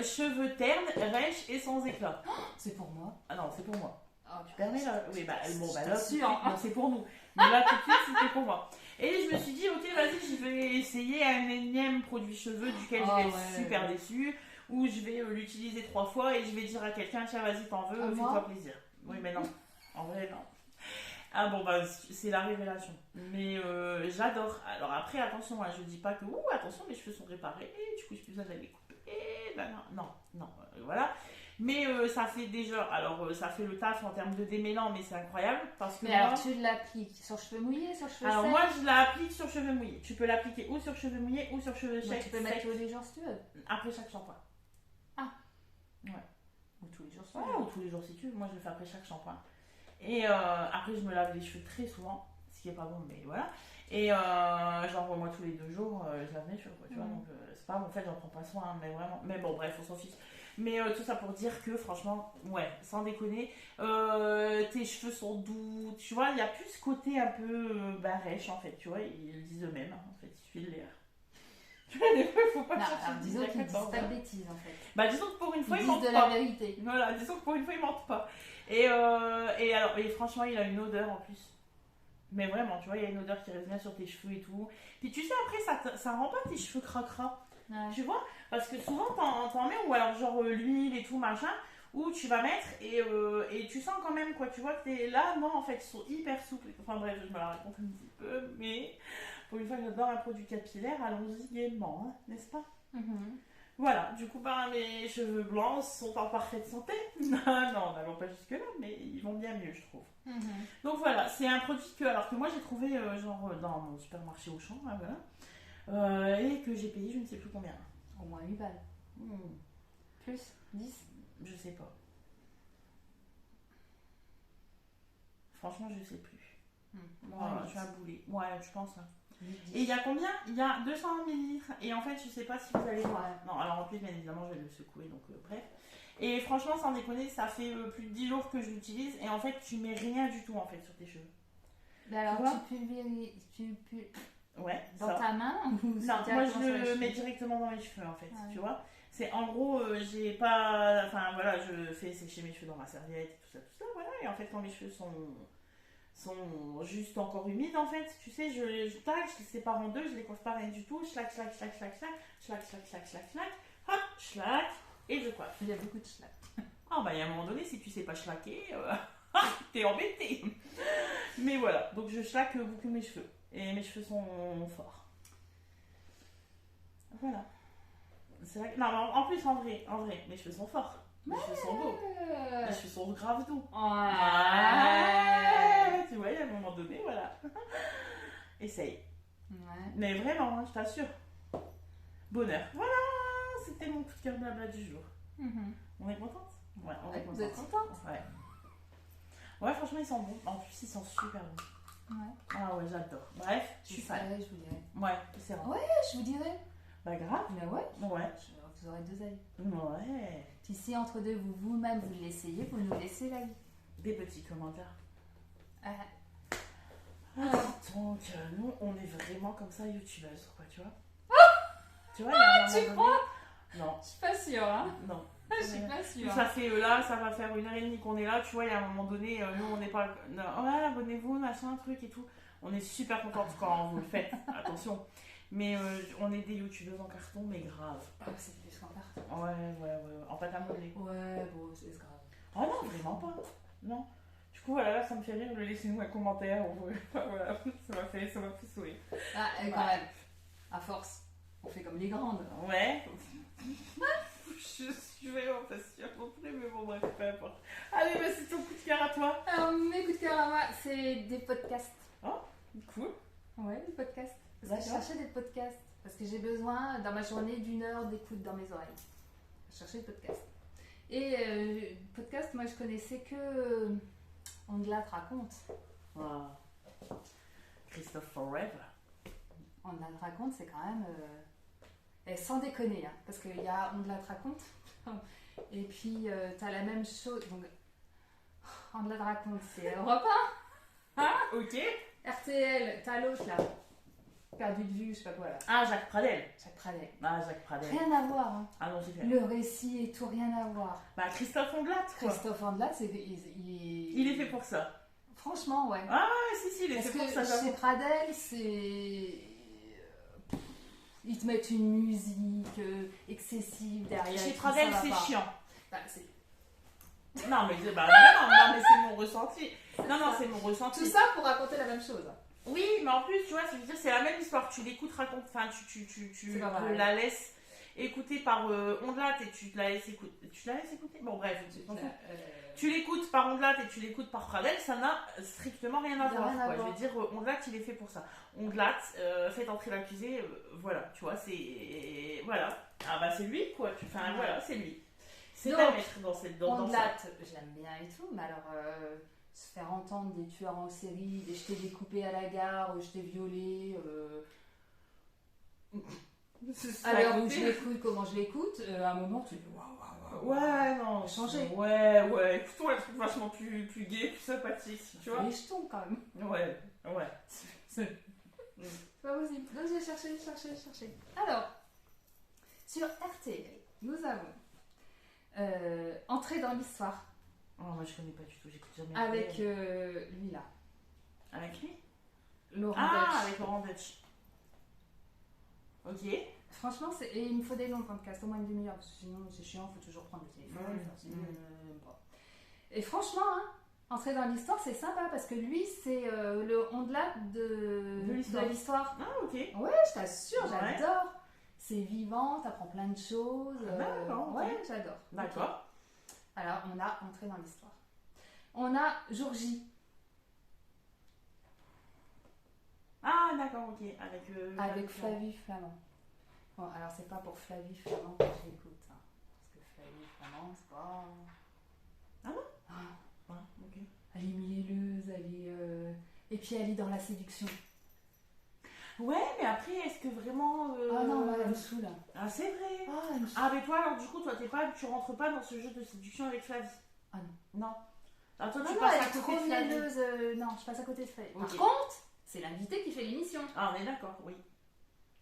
Cheveux ternes, rêches et sans éclat. C'est pour moi. Ah non, c'est pour moi. Oh, Tu permets là? Oui, bah, bon, bah là, sûr. non, c'est pour nous. Mais là, tout de suite, c'était pour moi. Et je me suis dit, ok, vas-y, je vais essayer un énième produit cheveux duquel je vais être super déçue, ou je vais l'utiliser 3 fois et je vais dire à quelqu'un, tiens, vas-y, t'en veux, fais-toi plaisir. Oui, mais non. En vrai, non. Ah bon, bah, c'est la révélation. Mais j'adore. Alors après, attention, hein, je dis pas que, attention, mes cheveux sont réparés, et du coup, j'ai plus besoin d'aller les couper. Non, voilà. Mais ça fait déjà, alors ça fait le taf en termes de démêlant, mais c'est incroyable parce que. Mais alors tu l'appliques sur cheveux mouillés, sur cheveux secs? Alors moi je l'applique sur cheveux mouillés. Tu peux l'appliquer ou sur cheveux mouillés ou sur cheveux secs. Tu peux mettre tous les jours si tu veux. Après chaque shampoing. Ah. Ouais. Ou tous les jours si tu veux. Ouais, ou tous les jours si tu veux. Moi je le fais après chaque shampoing. Et après je me lave les cheveux très souvent, ce qui est pas bon, mais voilà. Et genre moi tous les 2 jours je lave mes cheveux, quoi, tu vois. Donc c'est pas bon, en fait j'en prends pas soin, hein, mais vraiment. Mais bon, bref, on s'en fiche. Mais tout ça pour dire que franchement, ouais, sans déconner, tes cheveux sont doux, tu vois, il y a plus ce côté un peu rêche en fait, tu vois, ils le disent eux-mêmes, hein, en fait, il suffit de l'air. Tu vois, des fois, il faut pas Non, chercher alors, le disons qu'ils disent 14, pas de hein. bêtises en fait. Bah, disons que pour une Ils fois, ils disent mentent de la pas. vérité. Voilà, disons que pour une fois, ils mentent pas. Et alors, et franchement, il a une odeur en plus. Mais vraiment, tu vois, il y a une odeur qui reste bien sur tes cheveux et tout. Puis tu sais, après, ça rend pas tes cheveux cracra. Ouais. Tu vois? Parce que souvent, t'en mets, ou alors genre l'huile et tout, machin, où tu vas mettre et tu sens quand même, quoi. Tu vois que t'es là, non, en fait, ils sont hyper souples. Enfin bref, je me la raconte un petit peu, mais pour une fois que j'adore un produit capillaire, allons-y gaiement, hein, n'est-ce pas? Mhm. Voilà, du coup, bah, mes cheveux blancs sont en parfaite santé. Non, non, n'allons pas jusque-là, mais ils vont bien mieux, je trouve. Mhm. Donc voilà, c'est un produit que moi j'ai trouvé genre dans mon supermarché Auchan, hein, voilà, et que j'ai payé je ne sais plus combien. Au moins 8 balles. Hmm, Plus 10. je sais pas. Franchement, je sais plus. Moi, je suis un boulet. Ouais, je pense. Hein. Et il y a combien? Il y a 200 millilitres. Et en fait, je sais pas si vous allez voir. Non, alors en plus, bien évidemment, je vais le secouer, donc bref. Et franchement, sans déconner, ça fait plus de 10 jours que je l'utilise. Et en fait, tu mets rien du tout en fait sur tes cheveux. Mais alors, Tu vois tu pulvérises Ouais, dans ça. ta main ou Non, c'est moi directement je sur les le cheveux mets directement dans mes cheveux en fait, Ah oui. tu vois. C'est en gros, j'ai pas. Enfin voilà, je fais sécher mes cheveux dans ma serviette et tout ça, voilà. Et en fait, quand mes cheveux sont juste encore humides en fait, tu sais, je tac, je les sépare en deux, je les coiffe pas rien du tout, schlac, schlac, schlac, schlac, schlac, schlac, schlac, schlac, schlac, schlac, hop, schlac, et je coiffe. Il y a beaucoup de schlac. Ah bah, il y a un moment donné, si tu sais pas schlaquer, t'es embêté. Mais voilà, donc je schlaque beaucoup mes cheveux. Et mes cheveux sont forts. Voilà. C'est vrai que... Non, mais en plus, en vrai, mes cheveux sont forts. Mes cheveux sont beaux. Mes cheveux sont grave doux. Ouais. Tu vois, il y a un moment donné, voilà. Essaye. Ouais. Mais vraiment, hein, je t'assure. Bonheur. Voilà, c'était mon coup de cœur blabla du jour. Mhm. On est contente? Ouais, on est Vous êtes contente. contente? Ouais. Ouais, franchement, ils sont bons. En plus, ils sont super bons. Ouais. Ah ouais, j'adore. Bref, je suis fan. Je vous dirai. Ouais, c'est vrai. Ouais, je vous dirai. Bah grave. Mais ouais, Ouais. vous aurez 2 avis. Ouais. Puis si entre deux, vous-même, vous l'essayez, vous nous laissez l'avis. Des petits commentaires. Ah, Donc, nous, on est vraiment comme ça, youtubeuse, quoi, tu vois. Tu vois, tu crois? Non, Je suis pas sûre, hein. non. Je suis pas sûre. Ça fait là, ça va faire 1h30 qu'on est là, tu vois, il y a un moment donné, nous, on n'est pas. Non, ouais, abonnez-vous, machin, truc et tout. On est super contente quand vous le faites, attention. Mais on est des youtubeuses en carton, mais grave. Ah, c'est plus qu'en part. Ouais. En pâte à modeler. Ouais, bon, c'est grave. Oh non, vraiment pas. Non. Du coup, voilà, ça me fait rire. Laissez-nous un commentaire. Voilà, ça m'a fait sourire. Ah, et quand même, à force, on fait comme les grandes. Ouais. Je suis vraiment pas sûre non plus, mais bon, bref, peu importe. Allez, bah, c'est ton coup de cœur à toi. Alors, mes coups de cœur à moi, c'est des podcasts. Oh, cool. Ouais, des podcasts. Parce que je D'accord. cherchais des podcasts. Parce que j'ai besoin, dans ma journée, d'1 heure d'écoute dans mes oreilles. Je cherchais des podcasts. Et podcast, moi, je connaissais que Ondelat raconte. Ah. Christophe Forever. Ondelat raconte, c'est quand même... et sans déconner, hein, parce qu'il y a Ondelat raconte. Et puis, t'as la même chose. Donc, Ondelat raconte, c'est Europe 1. Hein? Ok. RTL, t'as l'autre là. Perdu de vue, je sais pas quoi là. Ah, Jacques Pradel. Jacques Pradel. Ah, Jacques Pradel. Rien à voir. Hein. Ah non, j'ai fait. Le récit et tout, rien à voir. Bah, Christophe Ondelat, quoi. Christophe Ondelat, Il est fait pour ça. Franchement, ouais. Ah, ouais, si, il est Parce fait que pour ça, chez j'avoue. Pradel, c'est... Ils te mettent une musique excessive derrière. Chez tout Pradel, ça va c'est pas. chiant. Bah, c'est... Non, mais, non, mais c'est mon ressenti. Non, c'est mon ressenti. Tout ça pour raconter la même chose. Oui, mais en plus, tu vois, je veux dire, c'est la même histoire. Tu l'écoutes raconte, enfin, tu C'est pas pareil. la laisses écouter par Ondelat et tu te la laisses écouter. Tu la laisses écouter? Bon, bref, tu l'écoutes par Ondelat et tu l'écoutes par Pradel, ça n'a strictement rien à Il y a voir. rien à Quoi. voir. Je veux dire, Ondelat, il est fait pour ça. Ondelat, faites entrer l'accusé, voilà, tu vois, c'est. Voilà. Ah bah, c'est lui, quoi. Enfin, Ouais. voilà, c'est lui. C'est Donc, à mettre dans cette. Dans ça. Ondelat, j'aime bien et tout, mais alors se faire entendre des tueurs en série, des je t'ai découpé à la gare, je t'ai violé. À l'heure où je l'écoute, comment je l'écoute, à un moment tu dis waouh. Ouais, non, Changer. Ouais, écoute-toi un truc vachement plus gay, plus sympathique, tu vois. Les jetons quand même. Ouais. C'est Pas possible. Donc j'ai cherché. Alors, sur RTL, nous avons Entrée dans l'histoire. Oh, moi je connais pas du tout, j'écoute jamais. Avec lui là. Avec lui? Laurent Ah, Deutsch. avec Laurent Deutsch. Ok. Franchement, et il me faut des longs podcasts, au moins une demi-heure, parce que sinon c'est chiant, il faut toujours prendre le téléphone. J'aime pas. Et franchement, hein, Entrer dans l'histoire, c'est sympa, parce que lui, c'est le on-delà de l'histoire. Ah, ok. Ouais, je t'assure, j'adore. C'est vivant, t'apprends plein de choses. D'accord, ok. Ouais, j'adore. D'accord. Alors, on a Entrée dans l'histoire. On a Jour J. Ah, d'accord, ok. Avec Flavie Flamand. Bon, alors c'est pas pour Flavie Flamand que j'écoute. Hein, parce que Flavie Flamand, c'est pas. Ah bon? Ah. Ouais, ok. Elle est mielleuse, elle est. Et puis elle est dans la séduction. Ouais, mais après, est-ce que vraiment. Ah non, là, elle me saoule. Ah, c'est vrai. Ah, elle me saoule. Ah, mais toi, alors, du coup, tu rentres pas dans ce jeu de séduction avec Flavie? Ah non. Non. Alors, toi, Non, tu non, passes elle à est côté trop de Flavie. mielleuse. Non, je passe à côté de Flavie. Ok. Par contre, c'est l'invité qui fait l'émission. Ah, on est d'accord, oui.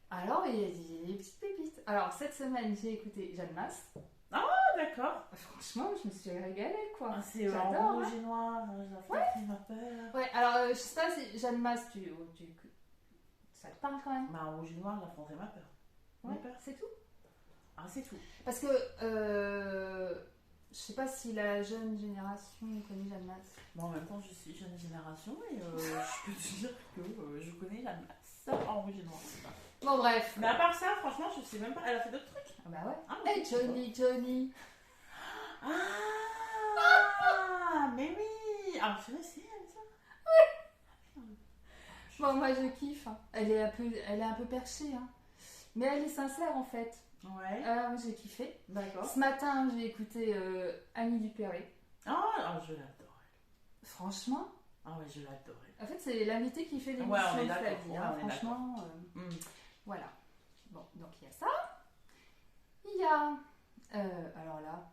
Alors, il y a des petites pépites. Alors, cette semaine, j'ai écouté Jeanne Masse. Ah, d'accord. Franchement, je me suis régalée, quoi. Ah, c'est J'adore, en hein. rouge et noir. Ça fait ma peur. Ouais, alors, je sais pas si Jeanne Masse, ça te parle quand même. Bah, en rouge et noir, la France est ma peur. Ouais, c'est tout. Ah, c'est tout. Parce que je sais pas si la jeune génération connaît Jeanne Masse. Bon, en même temps, je suis jeune génération et je peux te dire que je connais la masse en rouge et noir. Bon, bref. Mais à part ça, franchement, je sais même pas. Elle a fait d'autres trucs. Ah bah ouais. Ah, Hey Johnny. Ah, mais oui. Ah, c'est vrai, c'est elle, ça. Bon, moi je kiffe. Hein. Elle est un peu perchée. Hein. Mais elle est sincère en fait. Ouais. Alors j'ai kiffé. D'accord. Ce matin, j'ai écouté Annie Dupéré. Ah, je l'adore. Franchement. Ah ouais, je l'adore. En fait, c'est l'invité qui fait l'émission Ouais, on est de d'accord. Flavie. Ouais, Hein. on est Franchement, voilà. Bon, donc il y a ça. Il y a... alors là...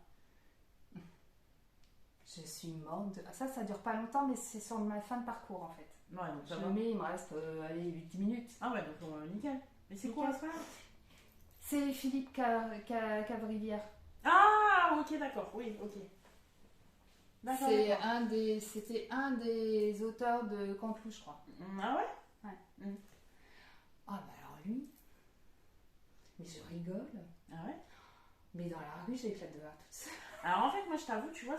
Je suis morte. Ça dure pas longtemps, mais c'est sur ma fin de parcours en fait. Ouais, donc ça Je va. le mets, il me reste allez, 8-10 minutes. Ah ouais, donc nickel. Mais c'est quoi ça? C'est Philippe Cavrivière. Ah, ok, d'accord. Oui, ok. D'accord. C'était un des auteurs de Canteloup, je crois. Ah ouais? Ouais. Ah bah alors lui, mais je rigole. Ah ouais? Mais dans la rue, j'éclate de rire toute seule. Alors en fait, moi je t'avoue, tu vois,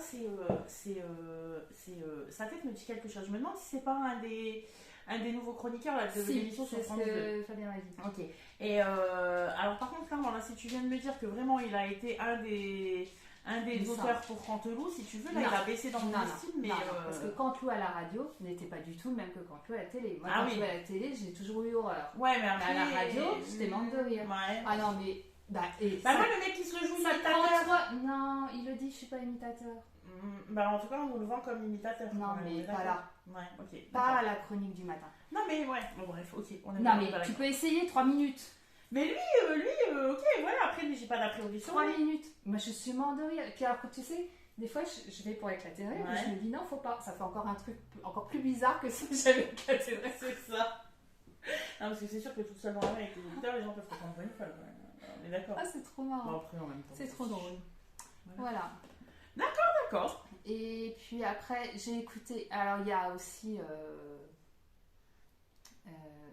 sa tête me dit quelque chose. Je me demande si c'est pas un des nouveaux chroniqueurs là, de l'émission sur France 2. C'est Fabien m'a dit. Ok. Et alors par contre, clairement, là, si tu viens de me dire que vraiment il a été un des auteurs pour Canteloup, si tu veux, là, Non. il a baissé dans mon estime, mais... Non, parce que Canteloup à la radio n'était pas du tout le même que Canteloup à la télé. Moi, Ah Canteloup oui. à la télé, j'ai toujours eu horreur. Ouais, mais après... Mais à la radio, j'étais morte de rire. Ouais. Ah non, mais... Bah, moi, le mec qui se le joue imitateur... Non, il le dit, je suis pas imitateur. Bah, en tout cas, on vous le vend comme imitateur. Non, quand même, mais on est pas d'accord. là. Ouais, ok. Pas à la chronique du matin. Non, mais ouais. Bon, bref, ok. On est Non, mais d'accord. tu peux essayer 3 minutes. Mais lui, ok, voilà. Après, j'ai pas d'a priori sur 3 lui. minutes. Moi, je suis morte de rire. Et puis après, tu sais, des fois, je vais pour éclater de rire, mais Ouais. je me dis non, faut pas. Ça fait encore un truc encore plus bizarre que si j'avais éclaté de rire. C'est ça. Non, parce que c'est sûr que toute seule dans la rue avec les auditeurs, les gens peuvent te prendre pour une folle. Ouais. On est d'accord. Ah, c'est trop marrant. Bon, après, en même temps. C'est trop drôle. Voilà. D'accord. Et puis après, j'ai écouté. Alors, il y a aussi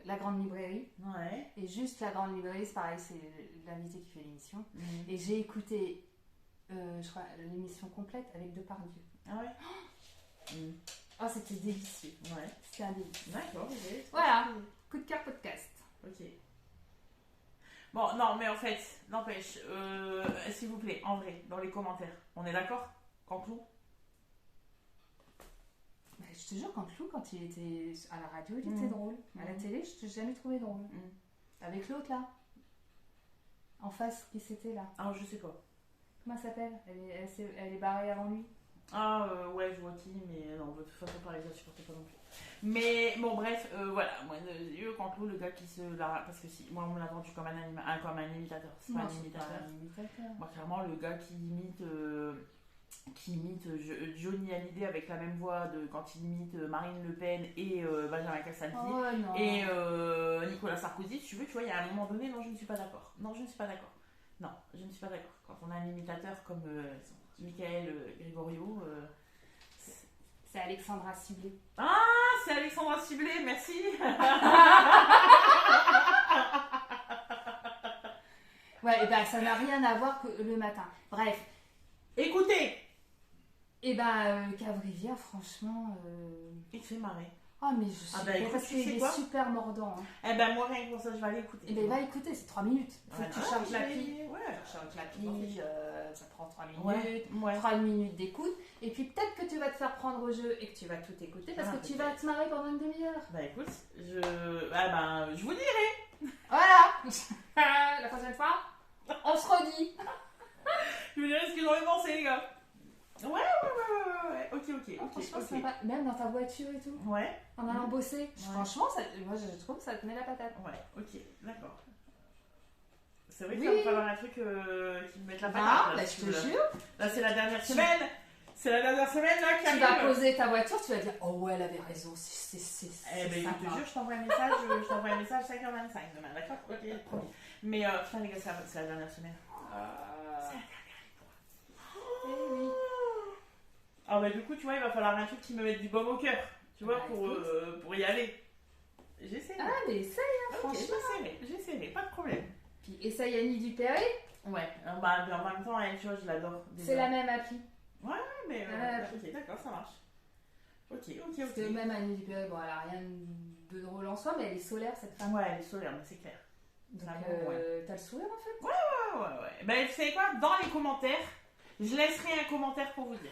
La Grande Librairie. Ouais. Et juste La Grande Librairie, c'est pareil, c'est l'invité qui fait l'émission. Mhm. Et j'ai écouté, je crois, l'émission complète avec Depardieu. Ah ouais. Oh, c'était délicieux. Ouais. C'était un délice. D'accord, ok. Voilà. Coup de cœur podcast. Ok. Bon, non, mais en fait, n'empêche, s'il vous plaît, en vrai, dans les commentaires, on est d'accord? Canteloup? Bah, je te jure, quand il était à la radio, il était drôle. À la télé, je ne t'ai jamais trouvé drôle. Avec l'autre là, en face, qui c'était là? Ah, je sais pas. Comment elle s'appelle? Elle est barrée avant lui. Ah, ouais, je vois qui, mais non, de toute façon, pareil, je la supportais pas non plus. Mais bon, bref, voilà, moi, Canteloup, le gars qui se la. Parce que si, moi, on me l'a vendu comme un imitateur. C'est pas un imitateur. Moi, clairement, le gars qui qui imite Johnny Hallyday avec la même voix de quand il imite Marine Le Pen et Benjamin Castaldi Oh non. et Nicolas Sarkozy, si tu veux, tu vois, il y a un moment donné, non, je ne suis pas d'accord. Non, je ne suis pas d'accord. Non, je ne suis pas d'accord. Quand on a un imitateur comme Michael Gregorio, C'est Alexandra Ciblé. ah, c'est Alexandra Ciblé, merci. Ouais, et ben ça n'a rien à voir que le matin. Bref. Écoutez, Et ben Cavrivière, franchement. il te fait marrer. Oh, mais je sais Ah bah, pas, écoute, parce tu qu'il sais est quoi super mordant. Hein. Eh ben moi rien que pour ça, je vais aller écouter. Et ben va écouter, c'est 3 minutes. Faut que tu charges l'appli. Ouais. Tu charges l'appli, ça prend 3 minutes. Ouais. 3 minutes d'écoute. Et puis peut-être que tu vas te faire prendre au jeu et que tu vas tout écouter parce que tu vas te marrer pendant une demi-heure. Bah écoute, je vous dis. Voilà. La prochaine fois, on se redit. Je vous dirai ce que j'en ai pensé, les gars. Ouais. Ok. Franchement, c'est sympa. Même dans ta voiture et tout. Ouais. En allant bosser. Ouais. Franchement, moi je trouve que ça te met la patate. Ouais, ok, d'accord. C'est vrai Oui. qu'il va me falloir un truc qui me mette la patate. Ah, là, bah, si je tu te veux. jure. Là, c'est la dernière semaine. C'est la dernière semaine là qui Tu arrive. vas poser ta voiture, tu vas dire oh ouais, elle avait raison, c'est Eh ben, je sympa. te jure, je t'envoie un message, 5h25 demain, d'accord? Ok, promis. Mais putain, les gars, c'est la dernière semaine. C'est la dernière. Eh oui. Ah, bah, du coup, tu vois, il va falloir un truc qui me mette du baume au cœur, tu vois, Bah, pour y aller. J'essaie. Ah, mais essaye, hein, Ok, franchement. j'essaierai, pas de problème. Puis essaye Annie Dupéré, Ouais, bah, en même temps, elle, tu vois, je l'adore. déjà. c'est la même appli. Mais Ouais. ok, d'accord, ça marche. Ok. Parce que même Annie Dupéré, bon, elle a rien de drôle en soi, mais elle est solaire cette femme. Ouais, elle est solaire, mais c'est clair. Donc Vraiment, t'as le sourire en fait. Ouais. Ben, vous savez quoi? Dans les commentaires, je laisserai un commentaire pour vous dire.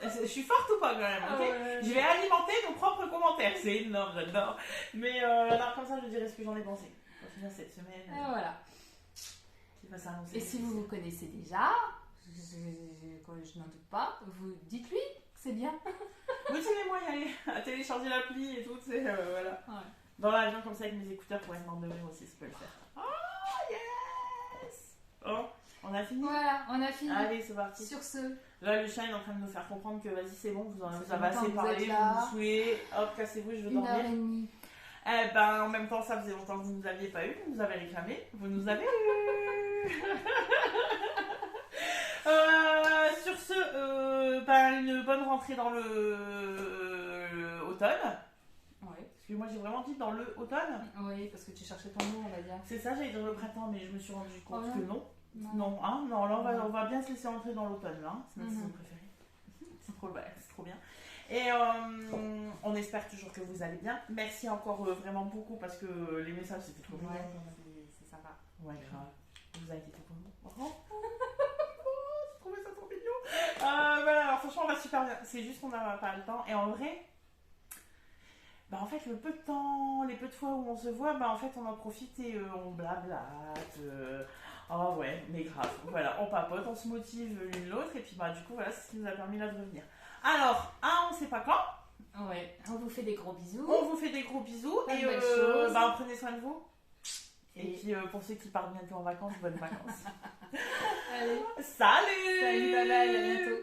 Je suis forte ou pas quand même, ok? Ouais. Je vais alimenter nos propres commentaires. C'est énorme, j'adore. Mais alors, comme ça, je dirai ce que j'en ai pensé. On va finir cette semaine. Et voilà. Qui va s'annoncer. Et si vous connaissez déjà, je n'en doute pas, vous dites-lui que c'est bien. Motivez-moi à y aller, à télécharger l'appli et tout, tu sais, voilà. Ouais. Dans l'avion comme ça avec mes écouteurs pour être m'endormir aussi, ça peut le faire. Oh yes! Oh, on a fini? Voilà, on a fini. Allez, c'est parti. Sur ce, Là, le chat est en train de nous faire comprendre que vas-y, c'est bon, vous en Ça avez fait assez longtemps que vous parlé, êtes là. vous vous saoulez, hop, cassez-vous, je veux 1 heure et dormir. demie. Eh ben, en même temps, ça faisait longtemps que vous ne nous aviez pas eu, vous nous avez réclamé, vous nous avez eu. Sur ce, une bonne rentrée dans le automne. Oui. Parce que moi, j'ai vraiment dit dans le automne. Oui, parce que tu cherchais ton mot, on va dire. C'est ça, j'allais dire le printemps, mais je me suis rendu compte Oh que non. Non, là, on va bien se laisser entrer dans l'automne, là. C'est notre saison préférée. C'est trop bien. Et on espère toujours que vous allez bien. Merci encore vraiment beaucoup parce que les messages c'était trop bien. C'est sympa. Ouais, grave. Vous inquiétez pour nous. Oh, j'ai trouvé ça trop mignon. Voilà, alors franchement, on va super bien. C'est juste qu'on n'a pas le temps. Et en vrai, bah en fait, le peu de temps, les peu de fois où on se voit, bah en fait, on en profite et on blablate. Oh ouais, mais grave. Voilà, on papote, on se motive l'une l'autre. Et puis bah du coup, voilà, c'est ce qui nous a permis là de revenir. Alors, on sait pas quand. Ouais. On vous fait des gros bisous. On vous fait des gros bisous. Plein de Et belles choses. bah prenez soin de vous. Et Et- puis pour ceux qui partent bientôt en vacances, bonnes vacances. Allez. Salut! Salut, bye bye, à bientôt.